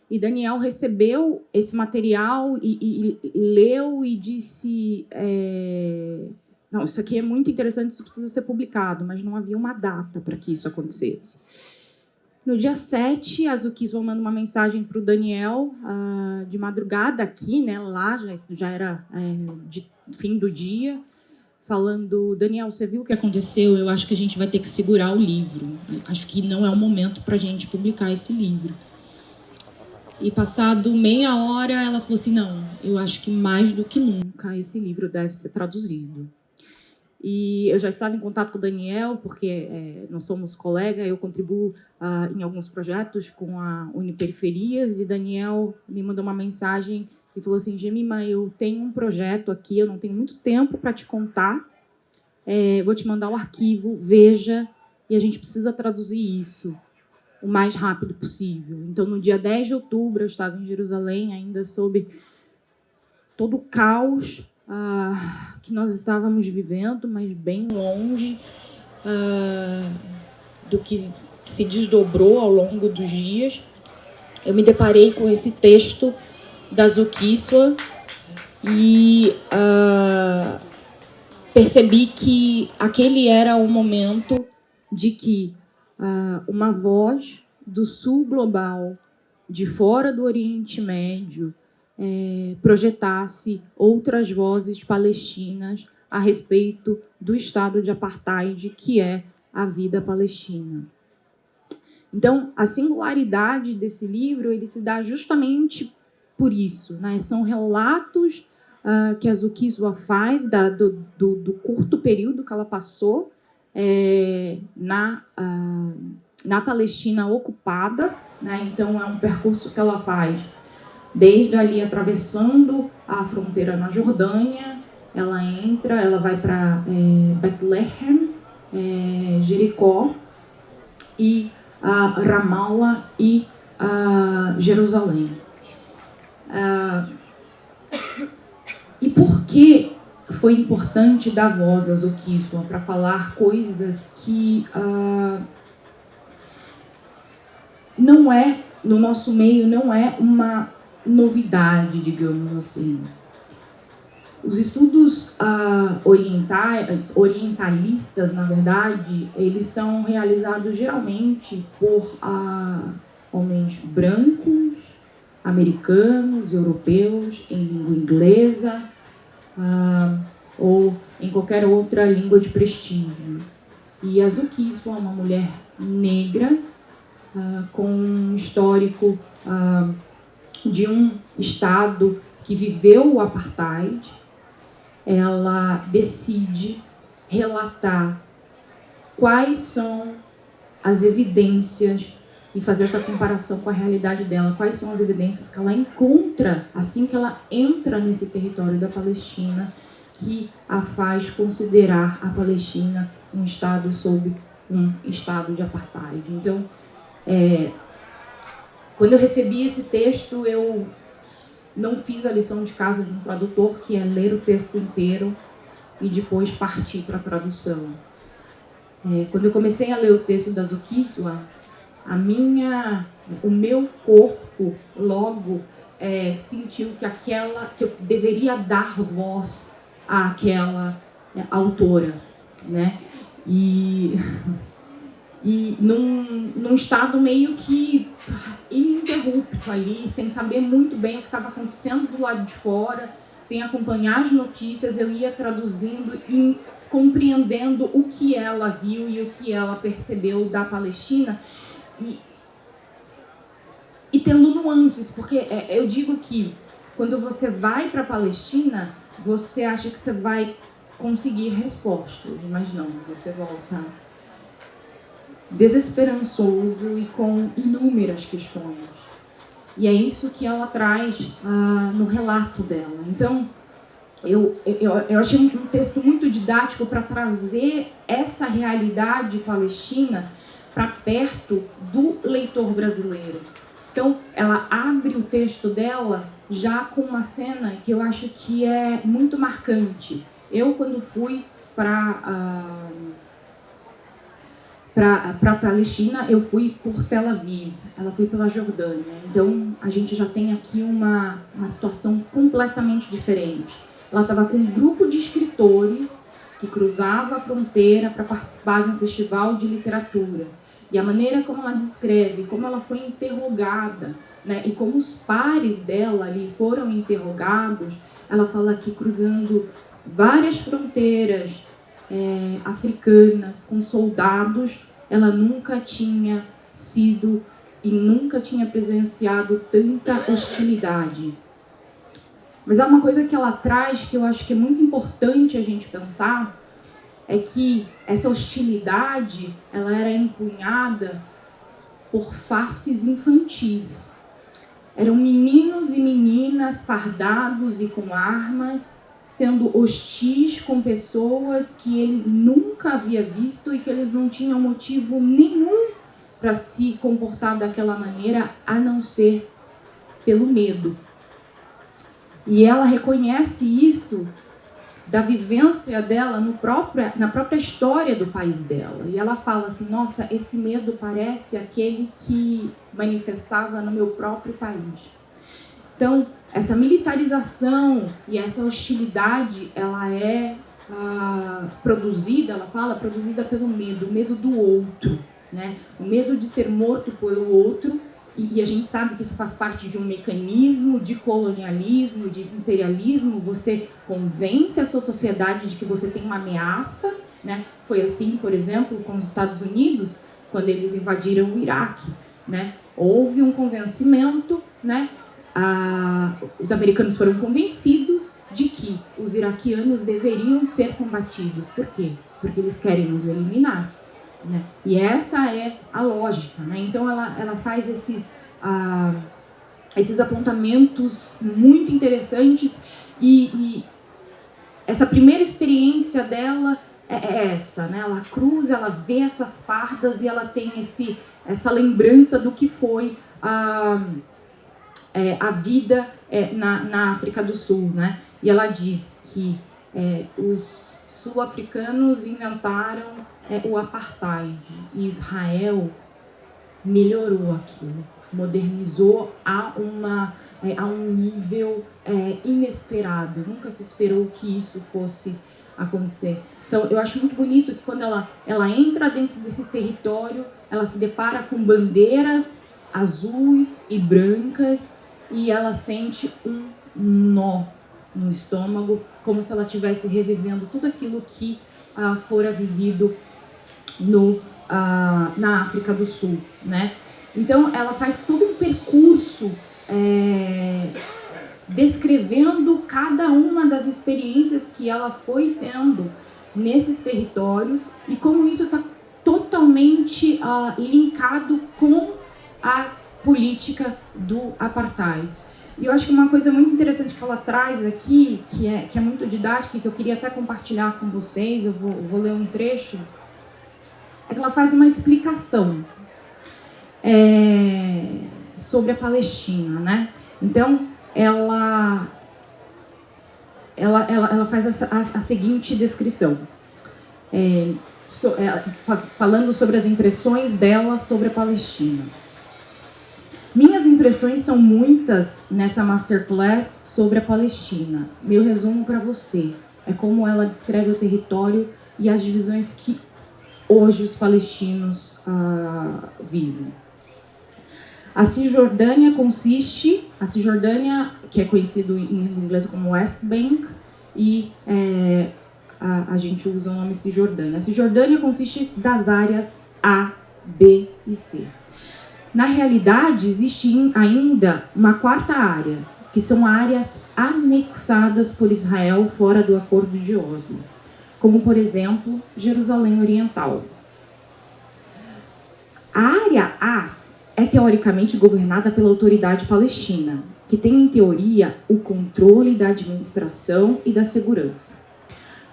e Daniel recebeu esse material e leu e disse: não, isso aqui é muito interessante, isso precisa ser publicado, mas não havia uma data para que isso acontecesse. No dia 7, a Zukiswa manda uma mensagem para o Daniel de madrugada aqui, né, lá já era de fim do dia, falando: Daniel, você viu o que aconteceu? Eu acho que a gente vai ter que segurar o livro. Acho que não é o momento para a gente publicar esse livro. E passado meia hora, ela falou assim: não, eu acho que mais do que nunca esse livro deve ser traduzido. E eu já estava em contato com o Daniel, porque nós somos colegas, eu contribuo em alguns projetos com a Uniperiferias, e Daniel me mandou uma mensagem e falou assim: Gemima, eu tenho um projeto aqui, eu não tenho muito tempo para te contar, vou te mandar o arquivo, veja, e a gente precisa traduzir isso o mais rápido possível. Então, no dia 10 de outubro, eu estava em Jerusalém, ainda sob todo o caos que nós estávamos vivendo, mas bem longe do que se desdobrou ao longo dos dias. Eu me deparei com esse texto da Zukiswa e percebi que aquele era o momento de que uma voz do sul global, de fora do Oriente Médio, projetasse outras vozes palestinas a respeito do estado de apartheid que é a vida palestina. Então, a singularidade desse livro ele se dá justamente por isso, né? São relatos que a Zukiswa faz do curto período que ela passou na Palestina ocupada, né? Então, é um percurso que ela faz desde ali, atravessando a fronteira na Jordânia, ela vai para Bethlehem, Jericó, e Ramallah e Jerusalém. E por que foi importante dar voz a Zukiswa para falar coisas que no nosso meio, não é uma novidade, digamos assim. Os estudos orientalistas, na verdade, eles são realizados geralmente por homens brancos, americanos, europeus, em língua inglesa ou em qualquer outra língua de prestígio. E a Zukiswa é uma mulher negra com um histórico de um estado que viveu o apartheid. Ela decide relatar quais são as evidências e fazer essa comparação com a realidade dela, quais são as evidências que ela encontra assim que ela entra nesse território da Palestina, que a faz considerar a Palestina um estado sob um estado de apartheid. Então, quando eu recebi esse texto, eu não fiz a lição de casa de um tradutor, que é ler o texto inteiro e depois partir para a tradução. Quando eu comecei a ler o texto da Zukiswa, o meu corpo logo sentiu que eu deveria dar voz àquela autora, né? E num estado meio que ininterrupto ali, sem saber muito bem o que estava acontecendo do lado de fora, sem acompanhar as notícias, eu ia traduzindo e compreendendo o que ela viu e o que ela percebeu da Palestina e tendo nuances, porque eu digo que quando você vai para a Palestina, você acha que você vai conseguir respostas, mas não, você volta desesperançoso e com inúmeras questões. E é isso que ela traz no relato dela. Então, eu achei um texto muito didático para trazer essa realidade palestina para perto do leitor brasileiro. Então, ela abre o texto dela já com uma cena que eu acho que é muito marcante. Eu, quando fui para a Palestina, eu fui por Tel Aviv, ela foi pela Jordânia. Então, a gente já tem aqui uma situação completamente diferente. Ela estava com um grupo de escritores que cruzava a fronteira para participar de um festival de literatura. E a maneira como ela descreve, como ela foi interrogada, né, e como os pares dela ali foram interrogados, ela fala que cruzando várias fronteiras africanas com soldados, ela nunca tinha sido e nunca tinha presenciado tanta hostilidade. Mas há uma coisa que ela traz que eu acho que é muito importante a gente pensar, é que essa hostilidade ela era empunhada por faces infantis. Eram meninos e meninas fardados e com armas, sendo hostis com pessoas que eles nunca haviam visto e que eles não tinham motivo nenhum para se comportar daquela maneira, a não ser pelo medo. E ela reconhece isso da vivência dela na própria história do país dela. E ela fala assim, nossa, esse medo parece aquele que manifestava no meu próprio país. Então, essa militarização e essa hostilidade, ela é produzida, ela fala, produzida pelo medo, o medo do outro, né? O medo de ser morto pelo outro, e a gente sabe que isso faz parte de um mecanismo de colonialismo, de imperialismo. Você convence a sua sociedade de que você tem uma ameaça, né? Foi assim, por exemplo, com os Estados Unidos, quando eles invadiram o Iraque, né? Houve um convencimento, né? Os americanos foram convencidos de que os iraquianos deveriam ser combatidos. Por quê? Porque eles querem nos eliminar, né? E essa é a lógica, né? Então ela faz esses apontamentos muito interessantes e essa primeira experiência dela é essa, né? Ela cruza, ela vê essas fardas e ela tem essa lembrança do que foi a vida na África do Sul, né? E ela diz que os sul-africanos inventaram o apartheid e Israel melhorou aquilo, modernizou a um nível inesperado. Nunca se esperou que isso fosse acontecer. Então, eu acho muito bonito que quando ela entra dentro desse território, ela se depara com bandeiras azuis e brancas e ela sente um nó no estômago, como se ela estivesse revivendo tudo aquilo que fora vivido na África do Sul, né? Então, ela faz todo um percurso descrevendo cada uma das experiências que ela foi tendo nesses territórios e como isso está totalmente linkado com a política do apartheid. E eu acho que uma coisa muito interessante que ela traz aqui, que é muito didática e que eu queria até compartilhar com vocês, eu vou ler um trecho, é que ela faz uma explicação sobre a Palestina, né? Então, ela faz a seguinte descrição, falando sobre as impressões dela sobre a Palestina. Minhas impressões são muitas nessa masterclass sobre a Palestina. Meu resumo para você é como ela descreve o território e as divisões que hoje os palestinos vivem. A Cisjordânia, que é conhecido em inglês como West Bank, e a gente usa o nome Cisjordânia. A Cisjordânia consiste das áreas A, B e C. Na realidade, existe ainda uma quarta área, que são áreas anexadas por Israel fora do Acordo de Oslo, como, por exemplo, Jerusalém Oriental. A área A é teoricamente governada pela autoridade palestina, que tem, em teoria, o controle da administração e da segurança.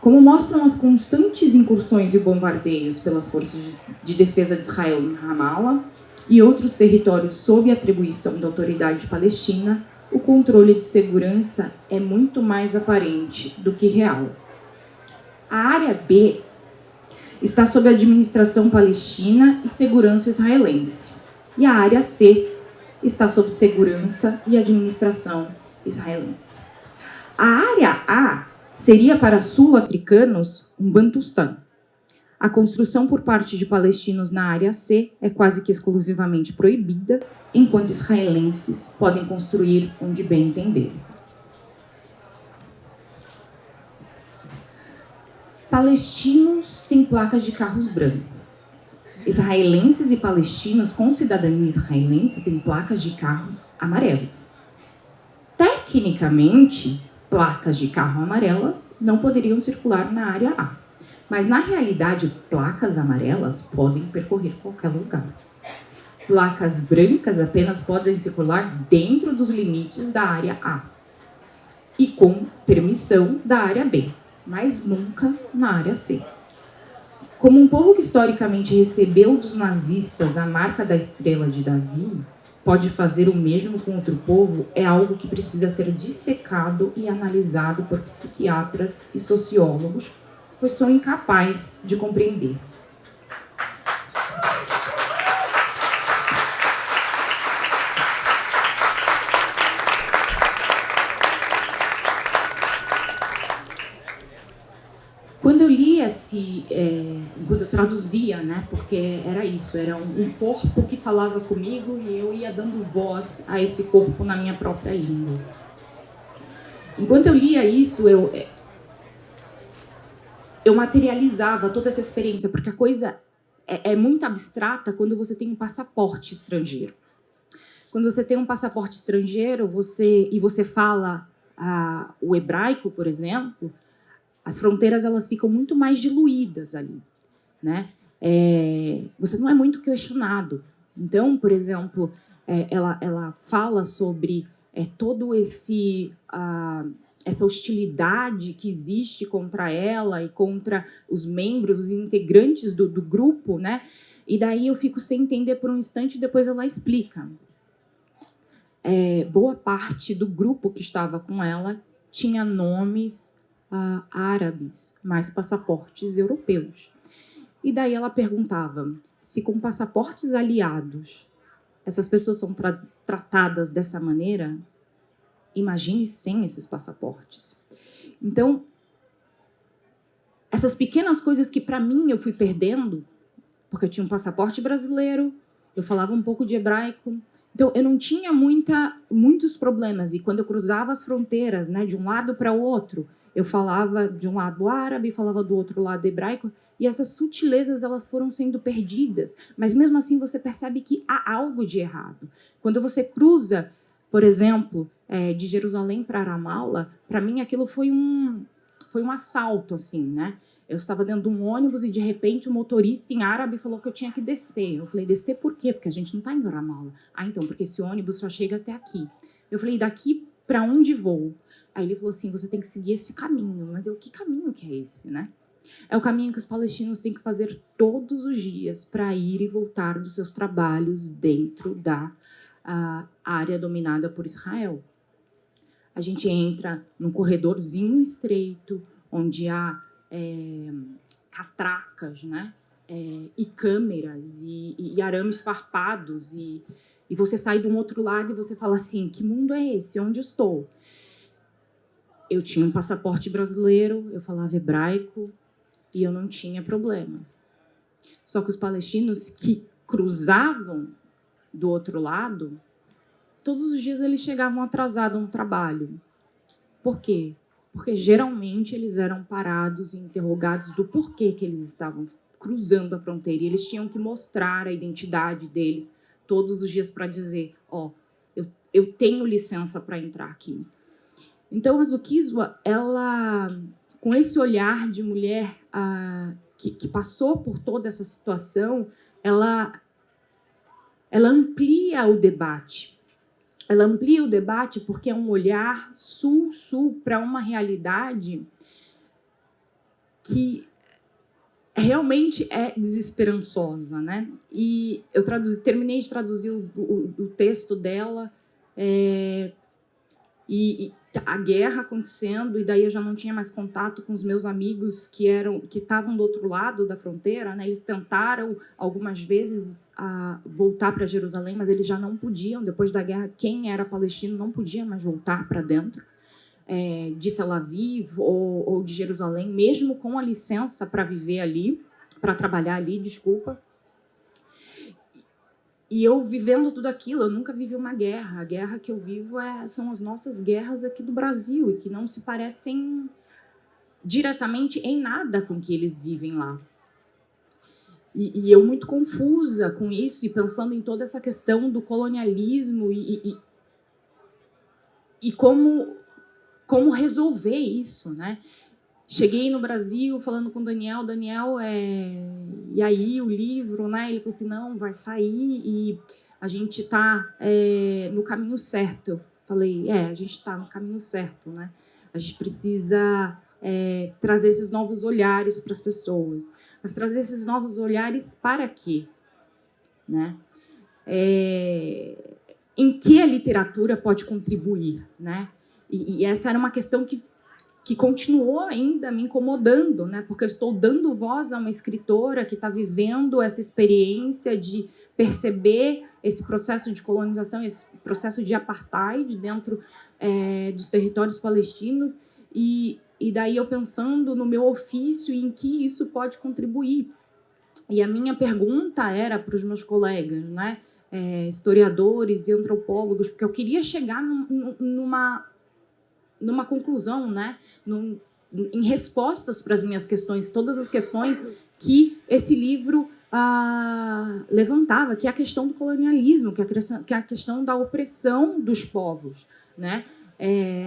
Como mostram as constantes incursões e bombardeios pelas forças de defesa de Israel em Ramallah e outros territórios sob atribuição da autoridade palestina, o controle de segurança é muito mais aparente do que real. A área B está sob administração palestina e segurança israelense. E a área C está sob segurança e administração israelense. A área A seria para sul-africanos um Bantustã. A construção por parte de palestinos na área C é quase que exclusivamente proibida, enquanto israelenses podem construir onde bem entenderem. Palestinos têm placas de carros brancos. Israelenses e palestinos com cidadania israelense têm placas de carros amarelos. Tecnicamente, placas de carro amarelas não poderiam circular na área A, mas na realidade, placas amarelas podem percorrer qualquer lugar. Placas brancas apenas podem circular dentro dos limites da área A e com permissão da área B, mas nunca na área C. Como um povo que historicamente recebeu dos nazistas a marca da estrela de Davi, pode fazer o mesmo com outro povo é algo que precisa ser dissecado e analisado por psiquiatras e sociólogos, pois são incapazes de compreender. Quando eu li quando eu traduzia, né, porque era isso, era um corpo que falava comigo e eu ia dando voz a esse corpo na minha própria língua. Enquanto eu lia isso, eu materializava toda essa experiência, porque a coisa é muito abstrata quando você tem um passaporte estrangeiro. Quando você tem um passaporte estrangeiro e você fala o hebraico, por exemplo, as fronteiras elas ficam muito mais diluídas ali, né? Você não é muito questionado. Então, por exemplo, ela fala sobre todo essa hostilidade que existe contra ela e contra os membros, os integrantes do grupo, né? E daí eu fico sem entender por um instante e depois ela explica. Boa parte do grupo que estava com ela tinha nomes árabes, mas passaportes europeus. E daí ela perguntava se com passaportes aliados essas pessoas são tratadas dessa maneira, imagine sem esses passaportes. Então, essas pequenas coisas que para mim eu fui perdendo, porque eu tinha um passaporte brasileiro, eu falava um pouco de hebraico, então eu não tinha muitos problemas. E quando eu cruzava as fronteiras, né, de um lado para o outro, eu falava de um lado árabe, falava do outro lado hebraico, e essas sutilezas elas foram sendo perdidas. Mas mesmo assim você percebe que há algo de errado. Quando você cruza, por exemplo, de Jerusalém para Ramallah, para mim aquilo foi um assalto, assim, né? Eu estava dentro de um ônibus e de repente o motorista em árabe falou que eu tinha que descer. Eu falei, descer por quê? Porque a gente não está indo para Ramallah. Então, porque esse ônibus só chega até aqui. Eu falei, daqui para onde vou? Aí ele falou assim, você tem que seguir esse caminho. Mas que caminho que é esse, né? É o caminho que os palestinos têm que fazer todos os dias para ir e voltar dos seus trabalhos dentro da área dominada por Israel. A gente entra num corredorzinho estreito, onde há catracas, né? E câmeras, e arames farpados, e você sai de um outro lado e você fala assim, que mundo é esse? Onde estou? Eu tinha um passaporte brasileiro, eu falava hebraico e eu não tinha problemas. Só que os palestinos que cruzavam do outro lado, todos os dias eles chegavam atrasados no trabalho. Por quê? Porque geralmente eles eram parados e interrogados do porquê que eles estavam cruzando a fronteira. E eles tinham que mostrar a identidade deles todos os dias para dizer, eu tenho licença para entrar aqui. Então, a Zukiswa, ela, com esse olhar de mulher que passou por toda essa situação, ela ela amplia o debate. Ela amplia o debate porque é um olhar sul-sul para uma realidade que realmente é desesperançosa, né? E eu terminei de traduzir o texto dela, e a guerra acontecendo, e daí eu já não tinha mais contato com os meus amigos que estavam do outro lado da fronteira, né? Eles tentaram algumas vezes voltar para Jerusalém, mas eles já não podiam. Depois da guerra, quem era palestino não podia mais voltar para dentro de Tel Aviv ou de Jerusalém, mesmo com a licença para viver ali, para trabalhar ali, desculpa. E eu vivendo tudo aquilo, eu nunca vivi uma guerra. A guerra que eu vivo são as nossas guerras aqui do Brasil, e que não se parecem diretamente em nada com o que eles vivem lá. E eu muito confusa com isso, e pensando em toda essa questão do colonialismo e como resolver isso, né? Cheguei no Brasil falando com o Daniel, e aí o livro, né? Ele falou assim, não, vai sair e a gente está no caminho certo. Eu falei, a gente está no caminho certo, né? A gente precisa trazer esses novos olhares para as pessoas. Mas trazer esses novos olhares para quê? Né? Em que a literatura pode contribuir, né? E essa era uma questão que continuou ainda me incomodando, né? Porque eu estou dando voz a uma escritora que está vivendo essa experiência de perceber esse processo de colonização, esse processo de apartheid dentro dos territórios palestinos, e daí eu pensando no meu ofício e em que isso pode contribuir. E a minha pergunta era para os meus colegas, né? Historiadores e antropólogos, porque eu queria chegar numa conclusão, né? Em respostas para as minhas questões, todas as questões que esse livro levantava, que é a questão do colonialismo, que é a questão da opressão dos povos, né?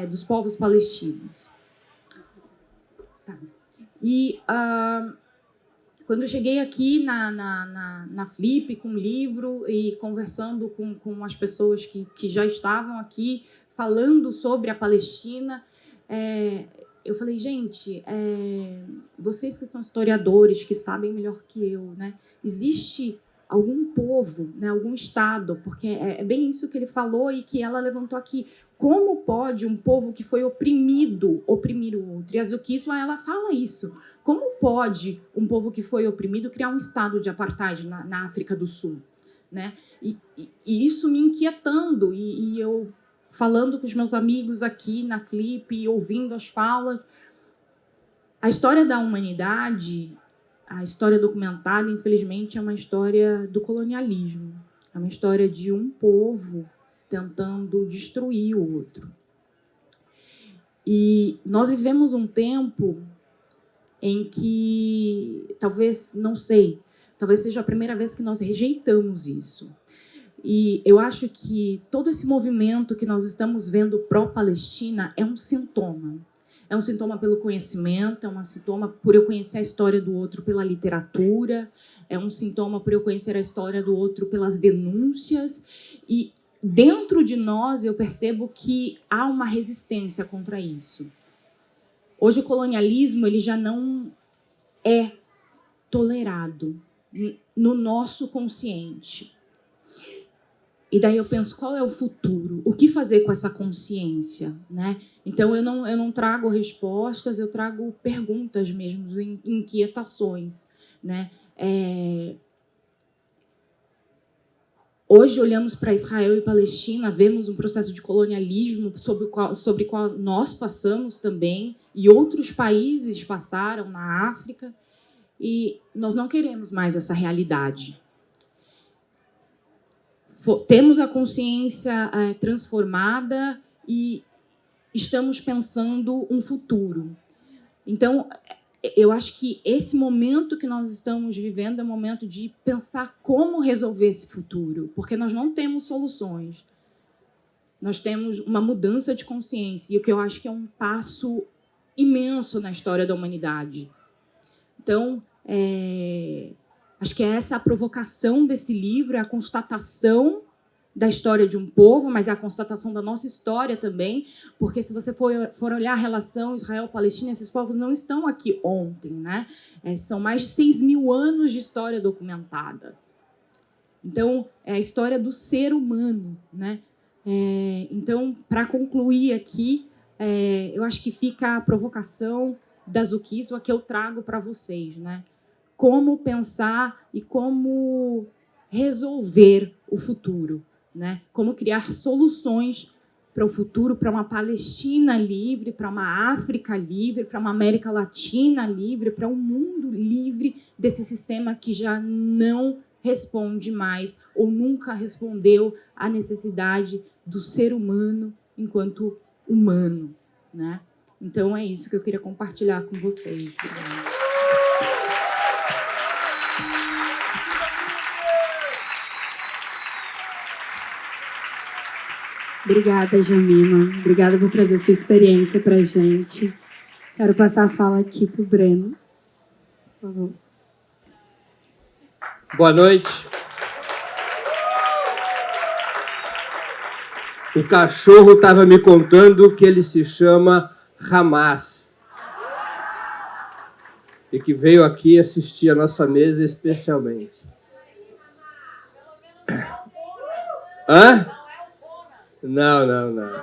Dos povos palestinos. Tá. E quando eu cheguei aqui na Flip com o livro e conversando com as pessoas que já estavam aqui, falando sobre a Palestina, eu falei, gente, vocês que são historiadores, que sabem melhor que eu, né? Existe algum povo, né, algum Estado, porque é bem isso que ele falou e que ela levantou aqui. Como pode um povo que foi oprimido oprimir o outro? E a Zukisma, ela fala isso. Como pode um povo que foi oprimido criar um Estado de apartheid na África do Sul? Né? E isso me inquietando, e eu falando com os meus amigos aqui na Flip, ouvindo as falas. A história da humanidade, a história documentada, infelizmente, é uma história do colonialismo. É uma história de um povo tentando destruir o outro. E nós vivemos um tempo em que, talvez, não sei, talvez seja a primeira vez que nós rejeitamos isso. E eu acho que todo esse movimento que nós estamos vendo pró-Palestina é um sintoma. É um sintoma pelo conhecimento, é um sintoma por eu conhecer a história do outro pela literatura, é um sintoma por eu conhecer a história do outro pelas denúncias. E dentro de nós eu percebo que há uma resistência contra isso. Hoje o colonialismo ele já não é tolerado no nosso consciente. E daí eu penso, qual é o futuro? O que fazer com essa consciência? Né? Então, eu não trago respostas, eu trago perguntas mesmo, inquietações. Né? Hoje, olhamos para Israel e Palestina, vemos um processo de colonialismo sobre o qual nós passamos também, e outros países passaram na África, e nós não queremos mais essa realidade. Temos a consciência transformada e estamos pensando um futuro. Então, eu acho que esse momento que nós estamos vivendo é um momento de pensar como resolver esse futuro, porque nós não temos soluções. Nós temos uma mudança de consciência, e o que eu acho que é um passo imenso na história da humanidade. Então, Acho que essa é a provocação desse livro, é a constatação da história de um povo, mas é a constatação da nossa história também, porque se você for olhar a relação Israel-Palestina, esses povos não estão aqui ontem, né? São mais de 6.000 anos de história documentada. Então, é a história do ser humano, né? Então, para concluir aqui, eu acho que fica a provocação da Zukiswa que eu trago para vocês, né? Como pensar e como resolver o futuro, né? Como criar soluções para o futuro, para uma Palestina livre, para uma África livre, para uma América Latina livre, para um mundo livre desse sistema que já não responde mais ou nunca respondeu à necessidade do ser humano enquanto humano, né? Então, é isso que eu queria compartilhar com vocês. Obrigada. Obrigada, Jamima. Obrigada por trazer sua experiência para a gente. Quero passar a fala aqui para o Breno. Por favor. Boa noite. O cachorro estava me contando que ele se chama Hamas e que veio aqui assistir a nossa mesa especialmente. Hã? Não.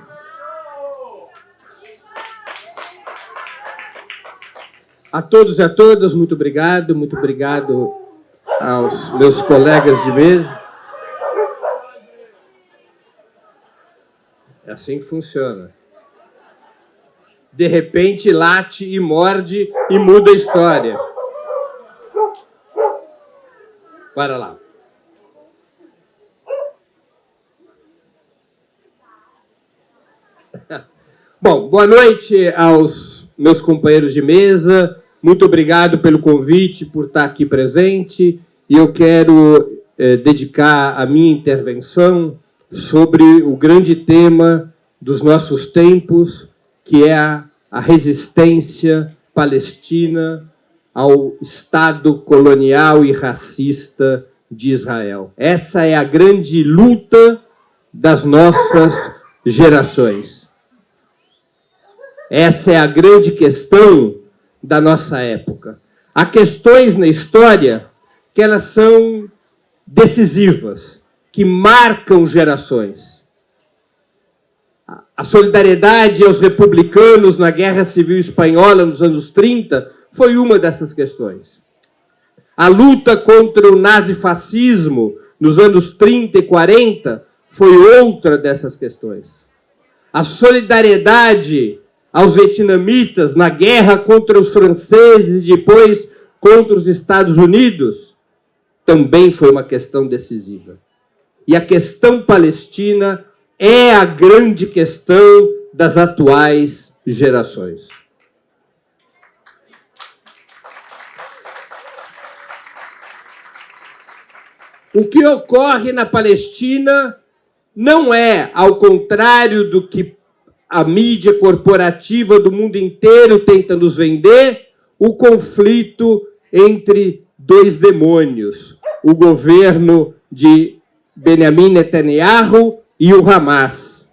A todos e a todas, muito obrigado aos meus colegas de mesa. É assim que funciona. De repente, late e morde e muda a história. Bora lá. Bom, boa noite aos meus companheiros de mesa. Muito obrigado pelo convite, por estar aqui presente. E eu quero dedicar a minha intervenção sobre o grande tema dos nossos tempos, que é a resistência palestina ao Estado colonial e racista de Israel. Essa é a grande luta das nossas gerações. Essa é a grande questão da nossa época. Há questões na história que elas são decisivas, que marcam gerações. A solidariedade aos republicanos na Guerra Civil Espanhola nos anos 30 foi uma dessas questões. A luta contra o nazifascismo nos anos 30 e 40 foi outra dessas questões. A solidariedade aos vietnamitas na guerra contra os franceses e depois contra os Estados Unidos também foi uma questão decisiva. E a questão palestina é a grande questão das atuais gerações. O que ocorre na Palestina não é, ao contrário do que a mídia corporativa do mundo inteiro tenta nos vender, o conflito entre dois demônios, o governo de Benjamin Netanyahu e o Hamas.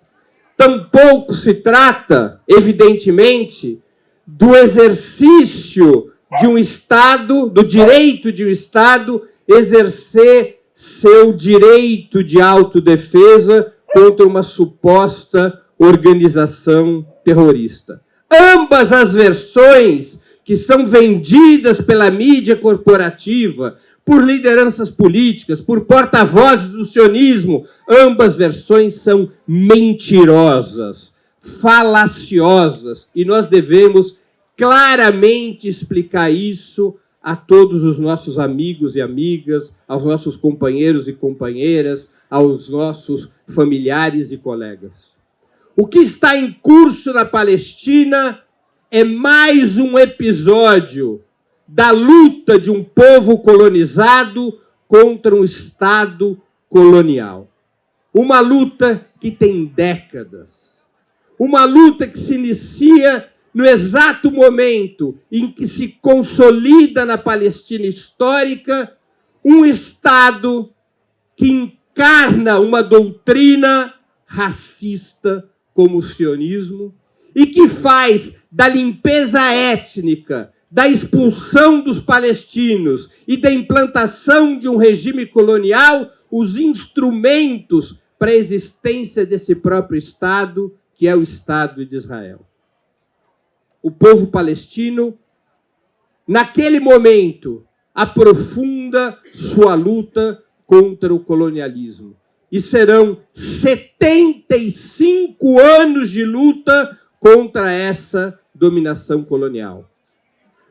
Tampouco se trata, evidentemente, do exercício de um Estado, do direito de um Estado exercer seu direito de autodefesa contra uma suposta organização terrorista. Ambas as versões que são vendidas pela mídia corporativa, por lideranças políticas, por porta-vozes do sionismo, ambas versões são mentirosas, falaciosas, e nós devemos claramente explicar isso a todos os nossos amigos e amigas, aos nossos companheiros e companheiras, aos nossos familiares e colegas. O que está em curso na Palestina é mais um episódio da luta de um povo colonizado contra um Estado colonial. Uma luta que tem décadas. Uma luta que se inicia no exato momento em que se consolida na Palestina histórica um Estado que encarna uma doutrina racista como o sionismo e que faz da limpeza étnica, da expulsão dos palestinos e da implantação de um regime colonial os instrumentos para a existência desse próprio Estado, que é o Estado de Israel. O povo palestino, naquele momento, aprofunda sua luta contra o colonialismo. E serão 75 anos de luta contra essa dominação colonial.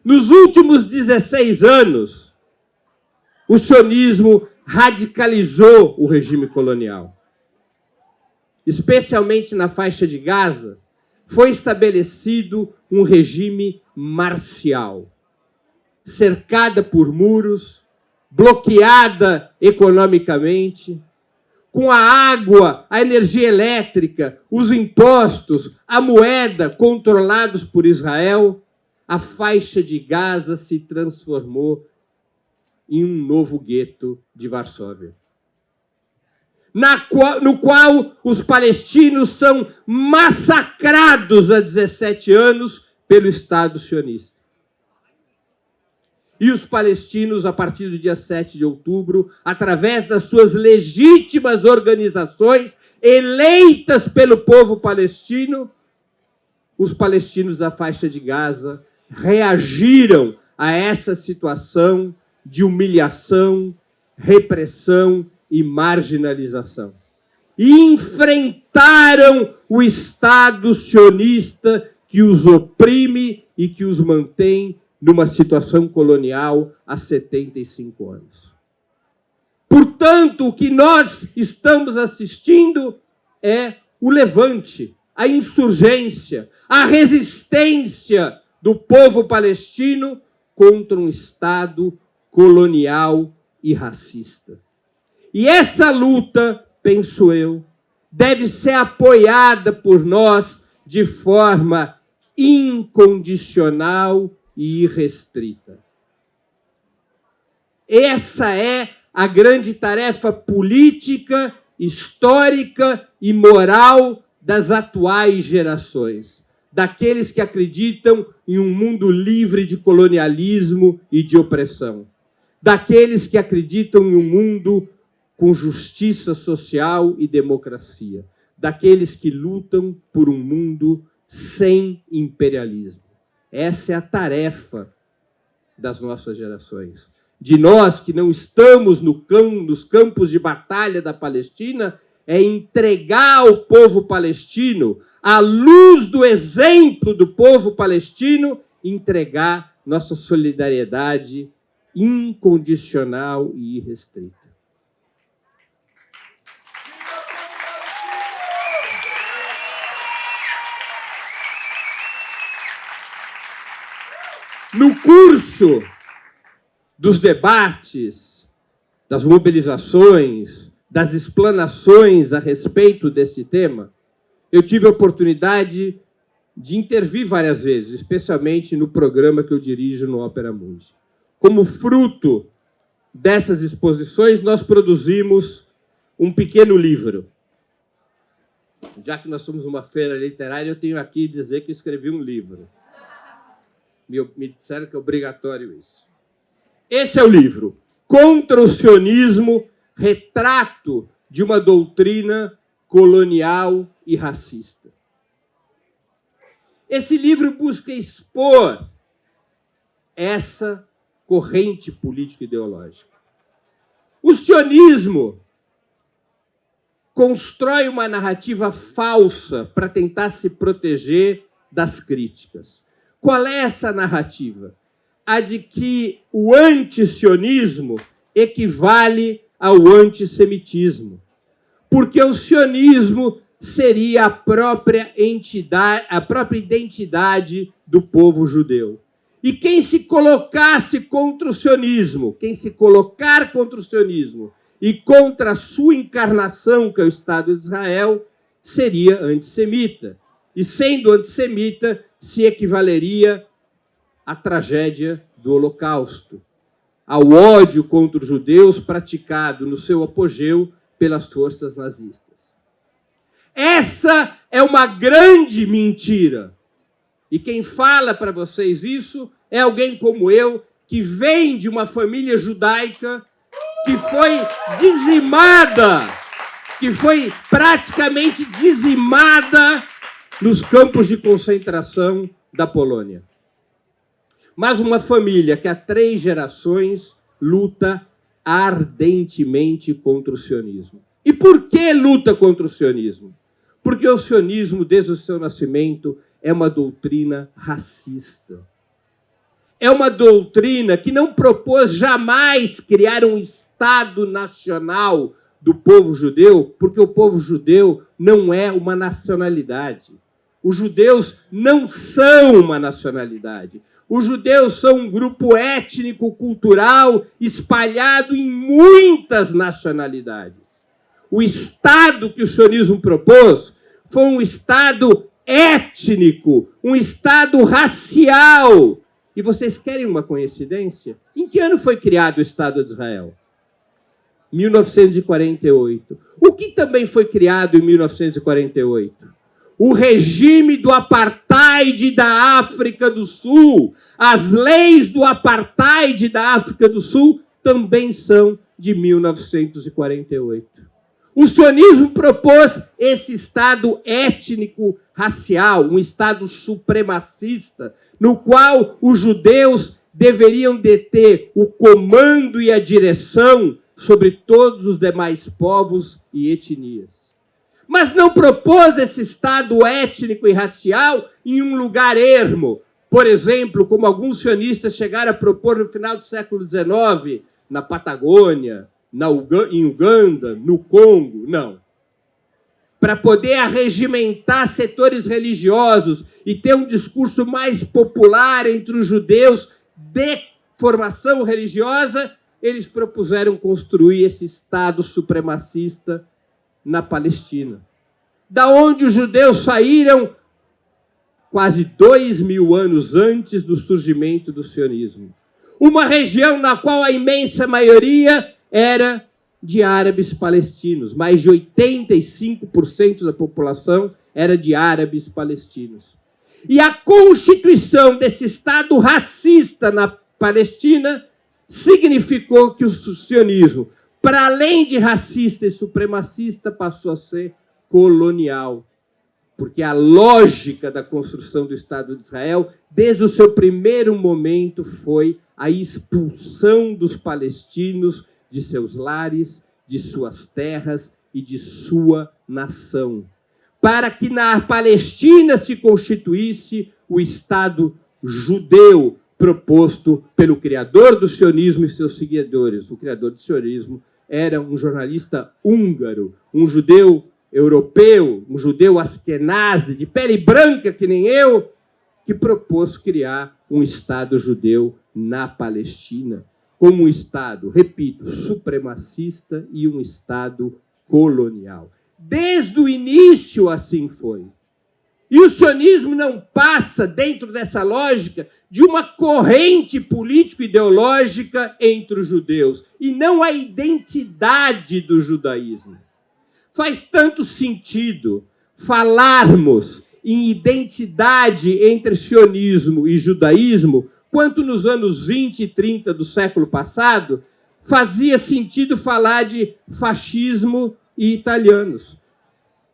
Nos últimos 16 anos, o sionismo radicalizou o regime colonial. Especialmente na faixa de Gaza, foi estabelecido um regime marcial, cercada por muros, bloqueada economicamente, com a água, a energia elétrica, os impostos, a moeda controlados por Israel, a faixa de Gaza se transformou em um novo gueto de Varsóvia, no qual os palestinos são massacrados há 17 anos pelo Estado sionista. E os palestinos, a partir do dia 7 de outubro, através das suas legítimas organizações, eleitas pelo povo palestino, os palestinos da faixa de Gaza reagiram a essa situação de humilhação, repressão e marginalização. E enfrentaram o Estado sionista que os oprime e que os mantém numa situação colonial há 75 anos. Portanto, o que nós estamos assistindo é o levante, a insurgência, a resistência do povo palestino contra um Estado colonial e racista. E essa luta, penso eu, deve ser apoiada por nós de forma incondicional e irrestrita. Essa é a grande tarefa política, histórica e moral das atuais gerações, daqueles que acreditam em um mundo livre de colonialismo e de opressão, daqueles que acreditam em um mundo com justiça social e democracia, daqueles que lutam por um mundo sem imperialismo. Essa é a tarefa das nossas gerações. De nós que não estamos nos campos de batalha da Palestina, é entregar ao povo palestino, à luz do exemplo do povo palestino, entregar nossa solidariedade incondicional e irrestrita. No curso dos debates, das mobilizações, das explanações a respeito desse tema, eu tive a oportunidade de intervir várias vezes, especialmente no programa que eu dirijo no Opera Mundi. Como fruto dessas exposições, nós produzimos um pequeno livro. Já que nós somos uma feira literária, eu tenho aqui dizer que escrevi um livro. Me disseram que é obrigatório isso. Esse é o livro, Contra o Sionismo, retrato de uma doutrina colonial e racista. Esse livro busca expor essa corrente político-ideológica. O sionismo constrói uma narrativa falsa para tentar se proteger das críticas. Qual é essa narrativa? A de que o antisionismo equivale ao antissemitismo, porque o sionismo seria a própria identidade do povo judeu. E quem se colocasse contra o sionismo, quem se colocar contra o sionismo e contra a sua encarnação, que é o Estado de Israel, seria antissemita. E sendo antissemita, se equivaleria à tragédia do Holocausto, ao ódio contra os judeus praticado no seu apogeu pelas forças nazistas. Essa é uma grande mentira. E quem fala para vocês isso é alguém como eu, que vem de uma família judaica que foi dizimada, que foi praticamente dizimada nos campos de concentração da Polônia. Mas uma família que há 3 gerações luta ardentemente contra o sionismo. E por que luta contra o sionismo? Porque o sionismo, desde o seu nascimento, é uma doutrina racista. É uma doutrina que não propôs jamais criar um Estado nacional do povo judeu, porque o povo judeu não é uma nacionalidade. Os judeus não são uma nacionalidade. Os judeus são um grupo étnico-cultural espalhado em muitas nacionalidades. O Estado que o sionismo propôs foi um Estado étnico, um Estado racial. E vocês querem uma coincidência? Em que ano foi criado o Estado de Israel? 1948. O que também foi criado em 1948? O regime do apartheid da África do Sul. As leis do apartheid da África do Sul também são de 1948. O sionismo propôs esse Estado étnico-racial, um Estado supremacista, no qual os judeus deveriam deter o comando e a direção sobre todos os demais povos e etnias. Mas não propôs esse Estado étnico e racial em um lugar ermo, por exemplo, como alguns sionistas chegaram a propor no final do século XIX, na Patagônia, em Uganda, no Congo, não. Para poder arregimentar setores religiosos e ter um discurso mais popular entre os judeus de formação religiosa, eles propuseram construir esse Estado supremacista na Palestina, da onde os judeus saíram quase 2000 anos antes do surgimento do sionismo. Uma região na qual a imensa maioria era de árabes palestinos. Mais de 85% da população era de árabes palestinos. E a constituição desse Estado racista na Palestina significou que o sionismo, para além de racista e supremacista, passou a ser colonial. Porque a lógica da construção do Estado de Israel, desde o seu primeiro momento, foi a expulsão dos palestinos de seus lares, de suas terras e de sua nação, para que na Palestina se constituísse o Estado judeu proposto pelo criador do sionismo e seus seguidores. O criador do sionismo era um jornalista húngaro, um judeu europeu, um judeu askenazi, de pele branca que nem eu, que propôs criar um Estado judeu na Palestina, como um Estado, repito, supremacista e um Estado colonial. Desde o início assim foi. E o sionismo não passa, dentro dessa lógica, de uma corrente político-ideológica entre os judeus, e não a identidade do judaísmo. Faz tanto sentido falarmos em identidade entre sionismo e judaísmo, quanto nos anos 20 e 30 do século passado, fazia sentido falar de fascismo e italianos.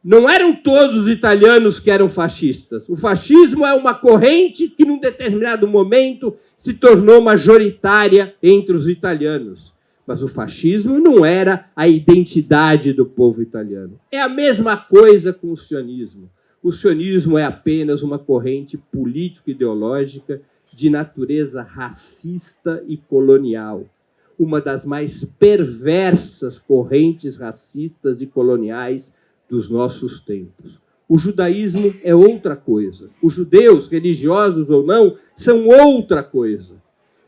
Não eram todos os italianos que eram fascistas. O fascismo é uma corrente que, num determinado momento, se tornou majoritária entre os italianos. Mas o fascismo não era a identidade do povo italiano. É a mesma coisa com o sionismo. O sionismo é apenas uma corrente político-ideológica de natureza racista e colonial. Uma das mais perversas correntes racistas e coloniais dos nossos tempos. O judaísmo é outra coisa. Os judeus, religiosos ou não, são outra coisa.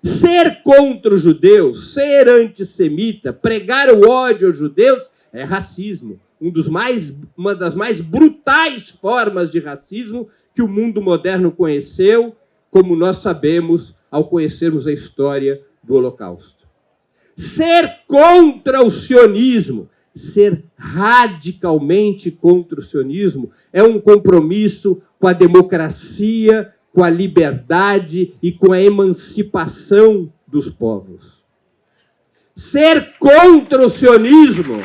Ser contra os judeus, ser antissemita, pregar o ódio aos judeus é racismo. Uma das mais brutais formas de racismo que o mundo moderno conheceu, como nós sabemos ao conhecermos a história do Holocausto. Ser contra o sionismo, ser radicalmente contra o sionismo, é um compromisso com a democracia, com a liberdade e com a emancipação dos povos. Ser contra o sionismo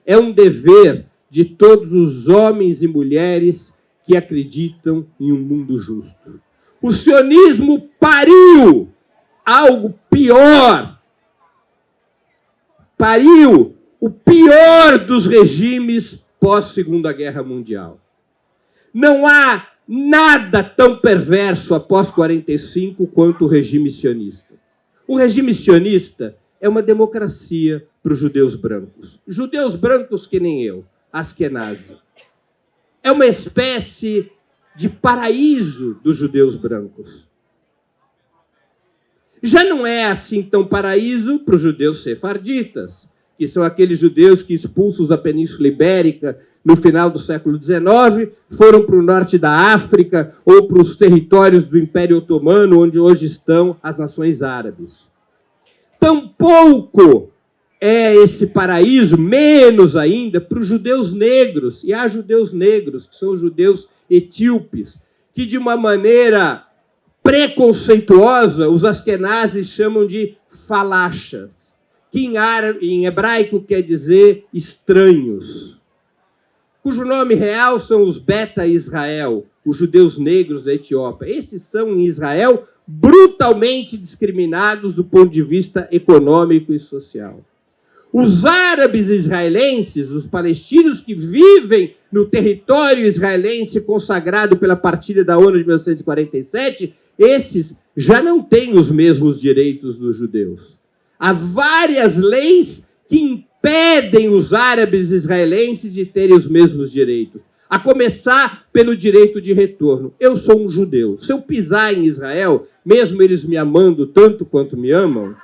é um dever de todos os homens e mulheres que acreditam em um mundo justo. O sionismo pariu algo pior. Pariu o pior dos regimes pós-Segunda Guerra Mundial. Não há nada tão perverso após 45 quanto o regime sionista. O regime sionista é uma democracia para os judeus brancos. Judeus brancos que nem eu, Askenazi. É uma espécie de paraíso dos judeus brancos. Já não é assim tão paraíso para os judeus sefarditas, que são aqueles judeus que, expulsos da Península Ibérica no final do século XIX, foram para o norte da África ou para os territórios do Império Otomano, onde hoje estão as nações árabes. Tampouco é esse paraíso, menos ainda, para os judeus negros. E há judeus negros, que são os judeus etíopes, que de uma maneira preconceituosa, os askenazes chamam de falachas, que em hebraico quer dizer estranhos, cujo nome real são os Beta Israel, os judeus negros da Etiópia. Esses são, em Israel, brutalmente discriminados do ponto de vista econômico e social. Os árabes israelenses, os palestinos que vivem no território israelense consagrado pela partilha da ONU de 1947, esses já não têm os mesmos direitos dos judeus. Há várias leis que impedem os árabes israelenses de terem os mesmos direitos, a começar pelo direito de retorno. Eu sou um judeu. Se eu pisar em Israel, mesmo eles me amando tanto quanto me amam,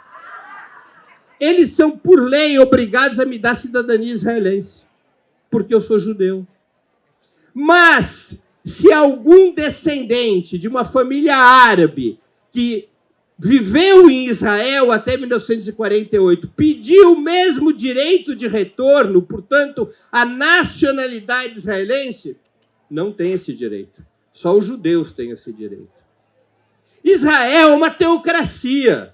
eles são, por lei, obrigados a me dar cidadania israelense, porque eu sou judeu. Mas, se algum descendente de uma família árabe que viveu em Israel até 1948 pediu o mesmo direito de retorno, portanto, a nacionalidade israelense, não tem esse direito. Só os judeus têm esse direito. Israel é uma teocracia.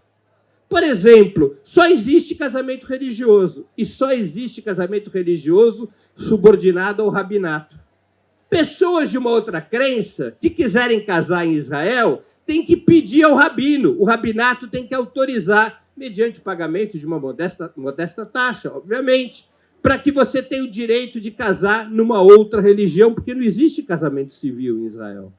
Por exemplo, só existe casamento religioso, e só existe casamento religioso subordinado ao rabinato. Pessoas de uma outra crença que quiserem casar em Israel têm que pedir ao rabino. O rabinato tem que autorizar, mediante o pagamento de uma modesta taxa, obviamente, para que você tenha o direito de casar numa outra religião, porque não existe casamento civil em Israel.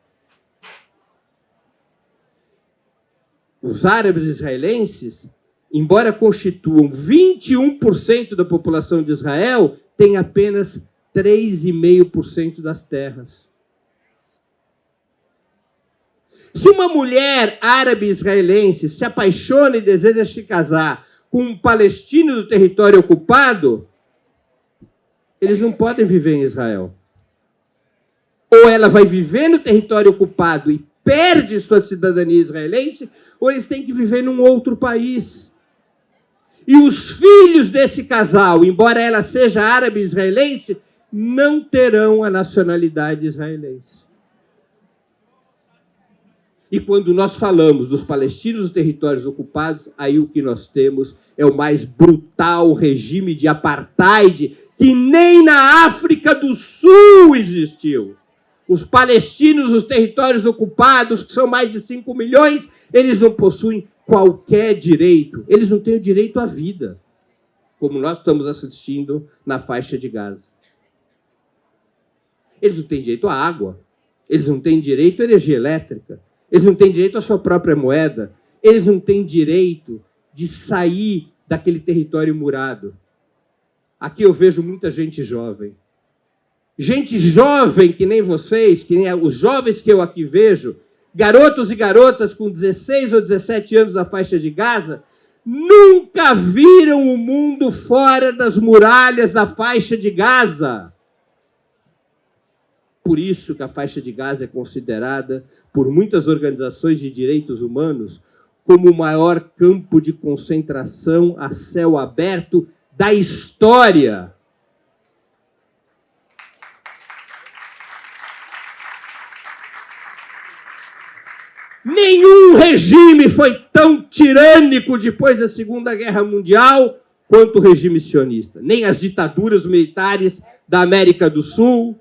Os árabes israelenses, embora constituam 21% da população de Israel, têm apenas 3,5% das terras. Se uma mulher árabe israelense se apaixona e deseja se casar com um palestino do território ocupado, eles não podem viver em Israel. Ou ela vai viver no território ocupado e perde sua cidadania israelense, ou eles têm que viver num outro país. E os filhos desse casal, embora ela seja árabe israelense, não terão a nacionalidade israelense. E quando nós falamos dos palestinos dos territórios ocupados, aí o que nós temos é o mais brutal regime de apartheid que nem na África do Sul existiu. Os palestinos dos territórios ocupados, que são mais de 5 milhões, eles não possuem qualquer direito. Eles não têm o direito à vida, como nós estamos assistindo na faixa de Gaza. Eles não têm direito à água. Eles não têm direito à energia elétrica. Eles não têm direito à sua própria moeda. Eles não têm direito de sair daquele território murado. Aqui eu vejo muita gente jovem. Gente jovem que nem vocês, que nem os jovens que eu aqui vejo, garotos e garotas com 16 ou 17 anos na faixa de Gaza, nunca viram o mundo fora das muralhas da faixa de Gaza. Por isso que a faixa de Gaza é considerada, por muitas organizações de direitos humanos, como o maior campo de concentração a céu aberto da história. Nenhum regime foi tão tirânico depois da Segunda Guerra Mundial quanto o regime sionista. Nem as ditaduras militares da América do Sul,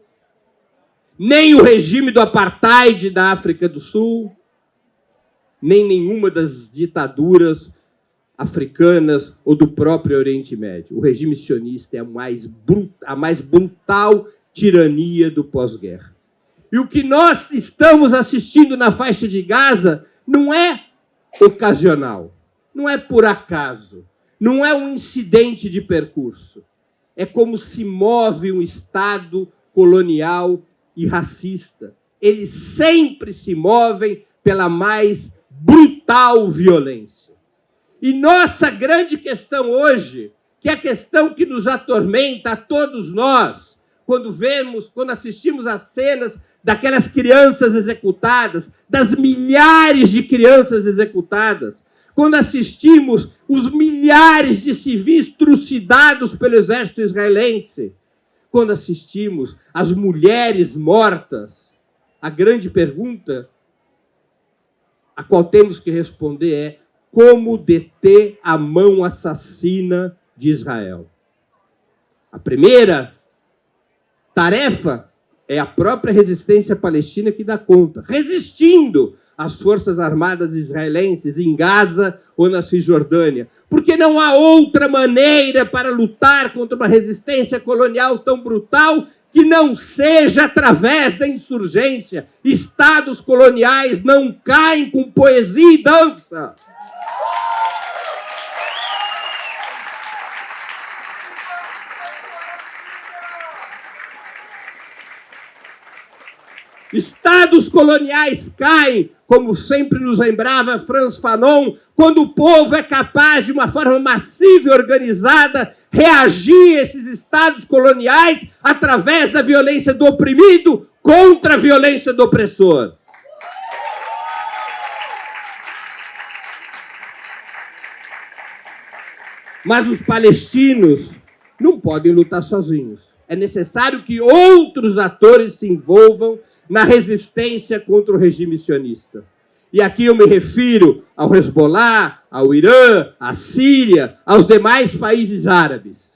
nem o regime do apartheid da África do Sul, nem nenhuma das ditaduras africanas ou do próprio Oriente Médio. O regime sionista é a mais brutal tirania do pós-guerra. E o que nós estamos assistindo na faixa de Gaza não é ocasional, não é por acaso, não é um incidente de percurso. É como se move um Estado colonial e racista. Eles sempre se movem pela mais brutal violência. E nossa grande questão hoje, que é a questão que nos atormenta a todos nós, quando assistimos às cenas daquelas crianças executadas, das milhares de crianças executadas, quando assistimos os milhares de civis trucidados pelo exército israelense, quando assistimos as mulheres mortas, a grande pergunta a qual temos que responder é: como deter a mão assassina de Israel? A primeira tarefa é a própria resistência palestina que dá conta, resistindo às forças armadas israelenses em Gaza ou na Cisjordânia, porque não há outra maneira para lutar contra uma resistência colonial tão brutal que não seja através da insurgência. Estados coloniais não caem com poesia e dança. Estados coloniais caem, como sempre nos lembrava Frantz Fanon, quando o povo é capaz, de uma forma massiva e organizada, reagir a esses estados coloniais através da violência do oprimido contra a violência do opressor. Mas os palestinos não podem lutar sozinhos. É necessário que outros atores se envolvam na resistência contra o regime sionista. E aqui eu me refiro ao Hezbollah, ao Irã, à Síria, aos demais países árabes,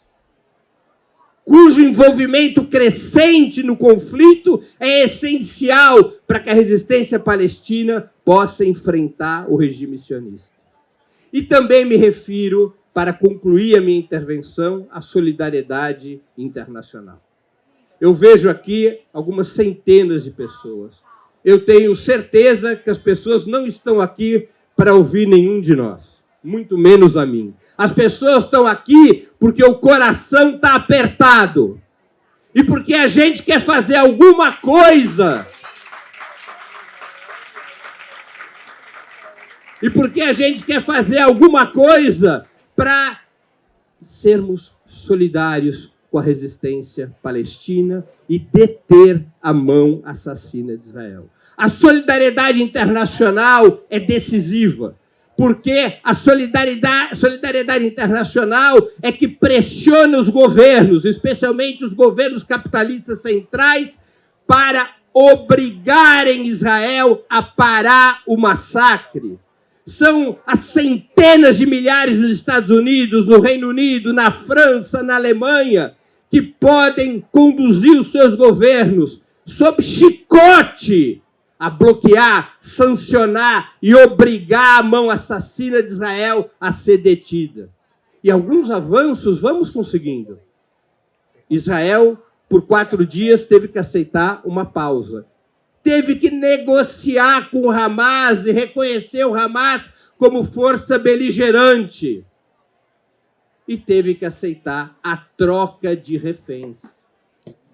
cujo envolvimento crescente no conflito é essencial para que a resistência palestina possa enfrentar o regime sionista. E também me refiro, para concluir a minha intervenção, à solidariedade internacional. Eu vejo aqui algumas centenas de pessoas. Eu tenho certeza que as pessoas não estão aqui para ouvir nenhum de nós, muito menos a mim. As pessoas estão aqui porque o coração está apertado e porque a gente quer fazer alguma coisa. E porque a gente quer fazer alguma coisa para sermos solidários com a resistência palestina e deter a mão assassina de Israel. A solidariedade internacional é decisiva, porque a solidariedade internacional é que pressiona os governos, especialmente os governos capitalistas centrais, para obrigarem Israel a parar o massacre. São as centenas de milhares nos Estados Unidos, no Reino Unido, na França, na Alemanha, que podem conduzir os seus governos sob chicote a bloquear, sancionar e obrigar a mão assassina de Israel a ser detida. E alguns avanços vamos conseguindo. Israel, por 4 dias, teve que aceitar uma pausa. Teve que negociar com o Hamas e reconhecer o Hamas como força beligerante. E teve que aceitar a troca de reféns.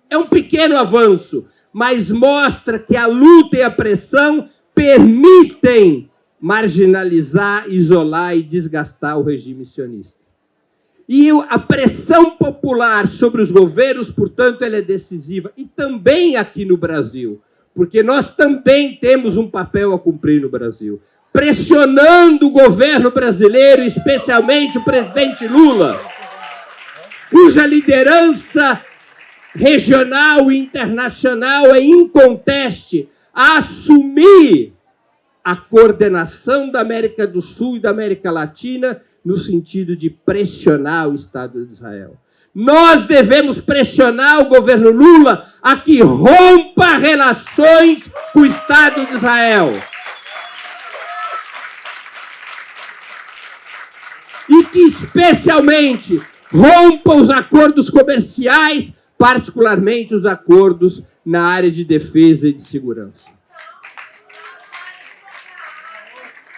É um pequeno avanço, mas mostra que a luta e a pressão permitem marginalizar, isolar e desgastar o regime sionista. E a pressão popular sobre os governos, portanto, ela é decisiva. E também aqui no Brasil, porque nós também temos um papel a cumprir no Brasil, pressionando o governo brasileiro, especialmente o presidente Lula, cuja liderança regional e internacional é inconteste, a assumir a coordenação da América do Sul e da América Latina no sentido de pressionar o Estado de Israel. Nós devemos pressionar o governo Lula a que rompa relações com o Estado de Israel. E que, especialmente, rompa os acordos comerciais, particularmente os acordos na área de defesa e de segurança.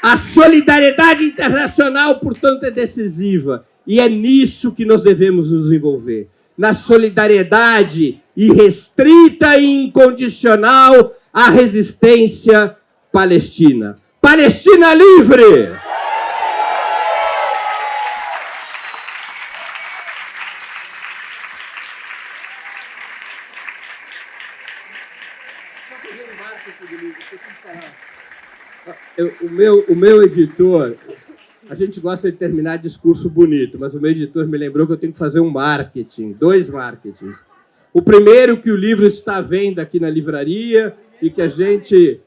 A solidariedade internacional, portanto, é decisiva. E é nisso que nós devemos nos envolver. Na solidariedade irrestrita e incondicional à resistência palestina. Palestina livre! O meu editor, a gente gosta de terminar discurso bonito, mas o meu editor me lembrou que eu tenho que fazer um marketing, 2 marketings. O primeiro, que o livro está à venda aqui na livraria e que a gente...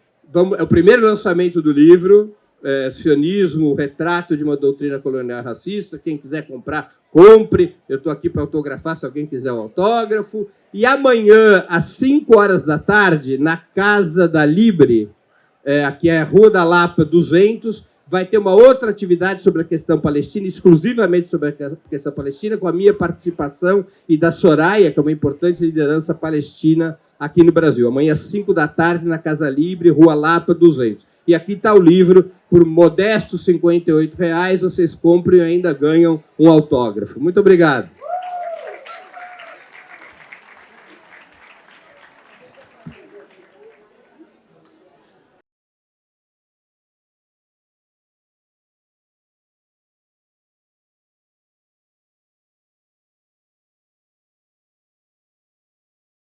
é o primeiro lançamento do livro, Sionismo, Retrato de uma Doutrina Colonial Racista. Quem quiser comprar, compre. Eu estou aqui para autografar, se alguém quiser o autógrafo. E amanhã, às 5 horas da tarde, na Casa da Libre, aqui é a Rua da Lapa 200, vai ter uma outra atividade sobre a questão palestina, exclusivamente sobre a questão palestina, com a minha participação e da Soraya, que é uma importante liderança palestina aqui no Brasil. Amanhã, às 5 da tarde, na Casa Libre, Rua Lapa 200. E aqui está o livro, por modestos R$ 58, vocês compram e ainda ganham um autógrafo. Muito obrigado.